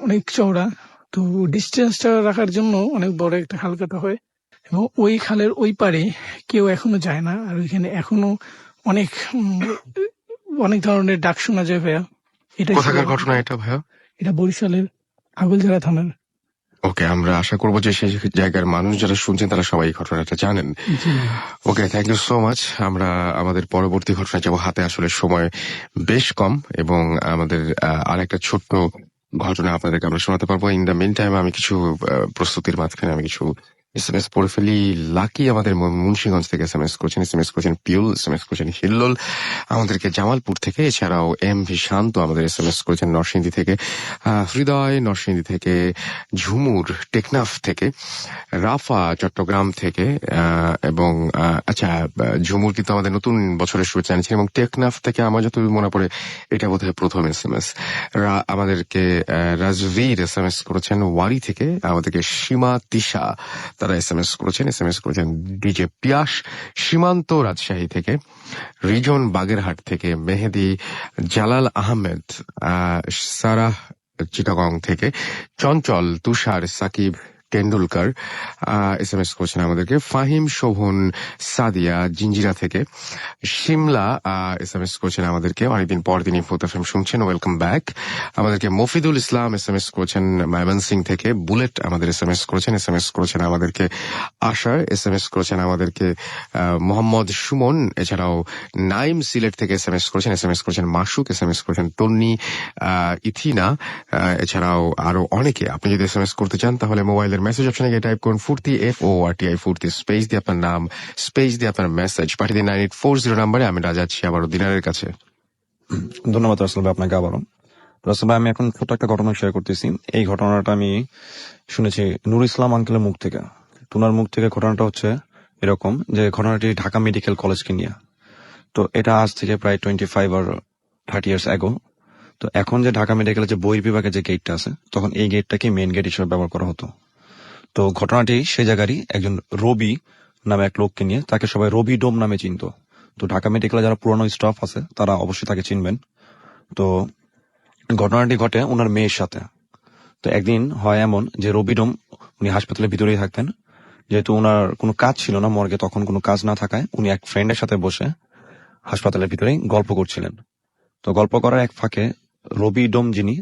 অনেক চওড়া। তো ডিস্টেন্সটা রাখার জন্য অনেক বড় একটা খাল কাটা হয় এবং ওই খালের ওই পারে কেউ এখনো যায় না। আর ওইখানে এখনো অনেক অনেক ধরনের ডাক শোনা যায় ভাইয়া। কোথাকার ঘটনা এটা ভাইয়া? এটা বরিশালের আগলঝাড়া থানার। ওকে, আমরা আশা করবো যে সেই জায়গার মানুষ যারা শুনছেন তারা সবাই এই ঘটনাটা জানেন। ওকে, থ্যাংক ইউ সো মাচ। আমরা আমাদের পরবর্তী ঘটনা যাবো। হাতে আসলে সময় বেশ কম এবং আমাদের আরেকটা ছোট্ট ঘটনা আপনাদেরকে আমরা শোনাতে পারবো। ইন দ্য মিন টাইম আমি কিছু প্রস্তুতির মাঝখানে আমি কিছু এসএমএস পড়ে ফেলি। লাকি আমাদের মুন্সিগঞ্জ থেকে এসএমএস করেছেন পিউল, এসএমএস করেছেন হিল্লোল আমাদেরকে জামালপুর থেকে। এছাড়াও এম ভি শান্ত আমাদের এসএমএস করেছেন নরসিংদী থেকে, হৃদয় নরসিংদী থেকে, ঝুমুর টেকনাফ থেকে, রাফা চট্টগ্রাম থেকে, এবং আচ্ছা, ঝুমুর কিন্তু আমাদের নতুন বছরের শুভেচ্ছা জানিয়েছেন, এবং টেকনাফ থেকে আমার যতদূর মনে পড়ে এটা বোধহয় প্রথম এসএমএস। আমাদেরকে রাজভীর এসএমএস করেছেন ওয়ারি থেকে, আমাদেরকে সীমা তিশা তারা এসএমএস করেছেন ডিজে পিয়াস সীমান্ত রাজশাহী থেকে, রিজন বাগেরহাট থেকে, মেহেদি জালাল আহমেদ সারাহ চিটাগং থেকে, চঞ্চল তুষার সাকিব টেন্ডুলকার এসএমএস করেছেন আমাদেরকে, ফাহিম শোভন সাদিয়া জিঞ্জিরা থেকে, শিমলা এসএমএস করেছেন আমাদেরকে, অনেকদিন পর তিনি ফুড এফএম শুনছেন, ওয়েলকাম ব্যাক। আমাদেরকে মফিদুল ইসলাম এসএমএস করেছেন ময়মনসিং থেকে, বুলেট আমাদের এসএমএস করেছেন আমাদেরকে, আশার এসএমএস করেছেন আমাদেরকে, মোহাম্মদ সুমন, এছাড়াও নাইম সিলেট থেকে এসএমএস করেছেন মাসুক, এসএমএস করেছেন তন্নি, ইথিনা, এছাড়াও আরো অনেকে। আপনি যদি এসএমএস করতে চান তাহলে মোবাইলের মেসেজ অপশনে গিয়ে টাইপ করুন ফুর্তি, FORTI ফুর্তি, স্পেস দিয়ে আপনার নাম, স্পেস দিয়ে আপনার মেসেজ পাঠিয়ে দিন 9840 নাম্বারে। আমি যাচ্ছি আবারও দিনারের কাছে। ধন্যবাদ রাসেল ভাই আপনাকে আবারও। রাসেল ভাই, আমি এখন ছোট একটা ঘটনা শেয়ার করতেছি। এই ঘটনাটা আমি শুনেছি নূর ইসলাম আঙ্কেলের মুখ থেকে। তোনার মুখ থেকে ঘটনাটা হচ্ছে এরকম যে ঘটনাটি ঢাকা মেডিকেল কলেজকে নিয়ে। তো এটা আজ থেকে প্রায় 25 or 30 years ago। তো এখন যে ঢাকা মেডিকেলের যে বহির্বিভাগের যে গেটটা আছে, তখন এই গেটটাকে মেইন গেট হিসেবে ব্যবহার করা হতো। তো ঘটনাটি সে জায়গারই একজন রবি নামে এক লোককে নিয়ে, তাকে সবাই রবি ডোম নামে চিনত। তো ঢাকা মেডিকেলে যারা পুরনো স্টাফ আছে তারা অবশ্যই তাকে চিনবেন। তো ঘটনাটি ঘটে ওনার মেয়ের সাথে। তো একদিন হয় এমন যে রবি ডোম উনি হাসপাতালের ভিতরেই থাকতেন, যেহেতু ওনার কোনো কাজ ছিল না মর্গে, তখন কোনো কাজ না থাকায় উনি এক ফ্রেন্ডের সাথে বসে হাসপাতালের ভিতরেই গল্প করছিলেন। তো গল্প করার এক ফাঁকে রবি ডোম যিনি,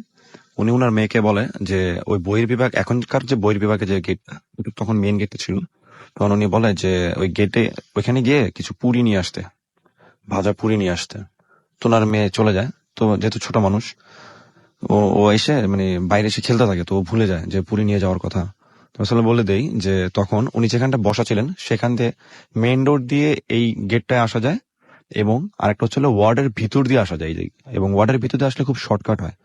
উনি ওনার মেয়েকে বলে যে ওই বহির্বিভাগ, এখনকার যে বহির্বিভাগে যে গেটটা, তখন মেইন গেটটা ছিল, তখন উনি বলে যে ওই গেটে ওইখানে গিয়ে কিছু পুরি নিয়ে আসতে, ভাজা পুরি নিয়ে আসতে। তো ওনার মেয়ে চলে যায়। তো যেহেতু ছোট মানুষ, ও এসে মানে বাইরে এসে খেলতে থাকে, তো ও ভুলে যায় যে পুরি নিয়ে যাওয়ার কথা। তো আসলে বলে দেই যে তখন উনি যেখানটা বসা ছিলেন সেখান দিয়ে মেইন রোড দিয়ে এই গেটটায় আসা যায়, এবং আরেকটা হচ্ছে ওয়ার্ডের ভিতর দিয়ে আসা যায়, এবং ওয়ার্ডের ভিতর দিয়ে আসলে খুব শর্টকাট হয়।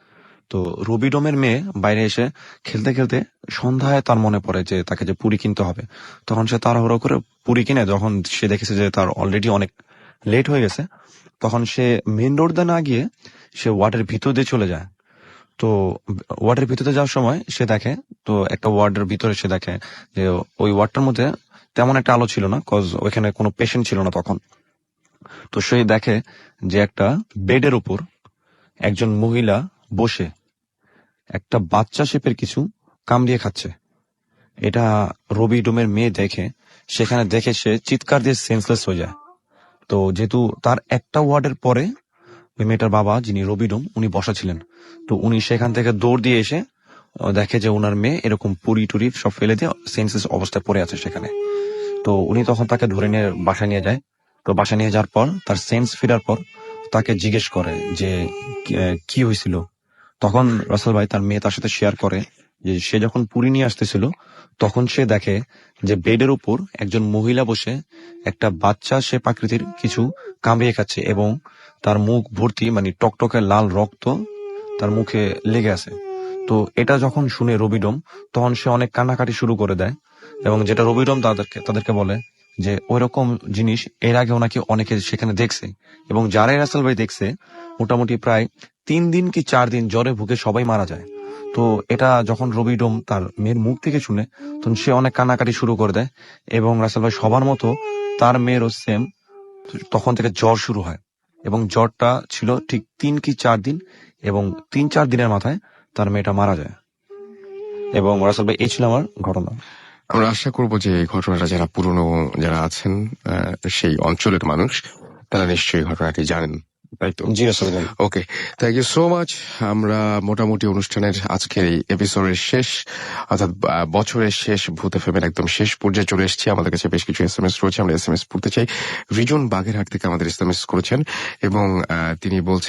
তো রবি ডোমের মেয়ে বাইরে এসে খেলতে খেলতে সন্ধ্যায় তার মনে পড়ে যে তাকে যে পুরি কিনতে হবে। তখন সে তাড়াহুড়ো করে পুরি কিনে, যখন সে দেখেছে যে তার অলরেডি অনেক লেট হয়ে গেছে, তখন সে মেইন রোড দিয়ে না গিয়ে সে ওয়ার্ডের ভিতর দিয়ে চলে যায়। তো ওয়ার্ডের ভিতরে যাওয়ার সময় সে দেখে, তো একটা ওয়ার্ডের ভিতরে সে দেখে যে ওই ওয়ার্ডটার মধ্যে তেমন একটা আলো ছিল না, কজ ওইখানে কোনো পেশেন্ট ছিল না তখন। তো সে দেখে যে একটা বেডের উপর একজন মহিলা বসে একটা বাচ্চা শেপের কিছু কামড়িয়ে খাচ্ছে। এটা রবি ডোমের মেয়ে দেখে, সেখানে দেখে সে চিৎকার দিয়ে সেন্সলেস হয়ে যায়। তো যেহেতু তার একটা ওয়ার্ডের পরে ওই মেয়েটার বাবা যিনি রবি ডোম উনি বসা ছিলেন, তো উনি সেখান থেকে দৌড় দিয়ে এসে দেখে যে ওনার মেয়ে এরকম পুরি টুরি সব ফেলে দিয়ে সেন্সলেস অবস্থায় পড়ে আছে সেখানে। তো উনি তখন তাকে ধরে নিয়ে বাসায় নিয়ে যায়। তো বাসায় নিয়ে যাওয়ার পর তার সেন্স ফেরার পর তাকে জিজ্ঞেস করে যে কি হয়েছিল। তখন রাসেল ভাই, তার মেয়ে তার সাথে শেয়ার করে যে সে যখন পুরি নিয়ে আসতেছিল তখন সে দেখে যে বেডের উপর একজন মহিলা বসে একটা বাচ্চা সে প্রাকৃতির কিছু কামড়িয়ে খাচ্ছে, এবং তার মুখ ভর্তি মানে টকটকে লাল রক্ত তার মুখে লেগে আছে। তো এটা যখন শুনে রবিডোম, তখন সে অনেক কান্নাকাটি শুরু করে দেয়, এবং যেটা রবিডোম তাদেরকে বলে যে ওইরকম জিনিস এর আগেও নাকি অনেকে সেখানে দেখছে, এবং যারাই রাসেল ভাই দেখছে মোটামুটি প্রায় 3 দিন কি 4 দিন জ্বরে ভুগে সবাই মারা যায়। তো এটা যখন রবিডোম তার মেয়ের মুখ থেকে শুনে, তখন সে অনেক কান্নাকাটি শুরু করে দেয়, এবং রাসেল ভাই সবার মতো তার মেয়েরও সেম তখন থেকে জ্বর শুরু হয়, এবং জ্বরটা ছিল ঠিক 3 কি 4 দিন, এবং 3-4 দিনের মাথায় তার মেয়েটা মারা যায়। এবং রাসেল ভাই এই ছিল আমার ঘটনা। আমরা আশা করব যে এই ঘটনাটা যারা পুরনো যারা আছেন সেই অঞ্চলের মানুষ, তারা নিশ্চয়ই ঘটনাটি জানেন, তাই তো? জি রাসেল ভাই। ওকে, থ্যাংক ইউ সো মাচ। আমরা মোটামুটি অনুষ্ঠানের আজকের এই এপিসোডের শেষ, অর্থাৎ বছরের শেষ ভূত এফএমের একদম শেষ পর্যায়ে চলে এসেছি। আমাদের কাছে বেশ কিছু এসএমএস রয়েছে, আমরা এসএমএস পড়তে চাই। রিজন বাগেরহাট থেকে আমাদের এসএমএস করেছেন, এবং তিনি বলছেন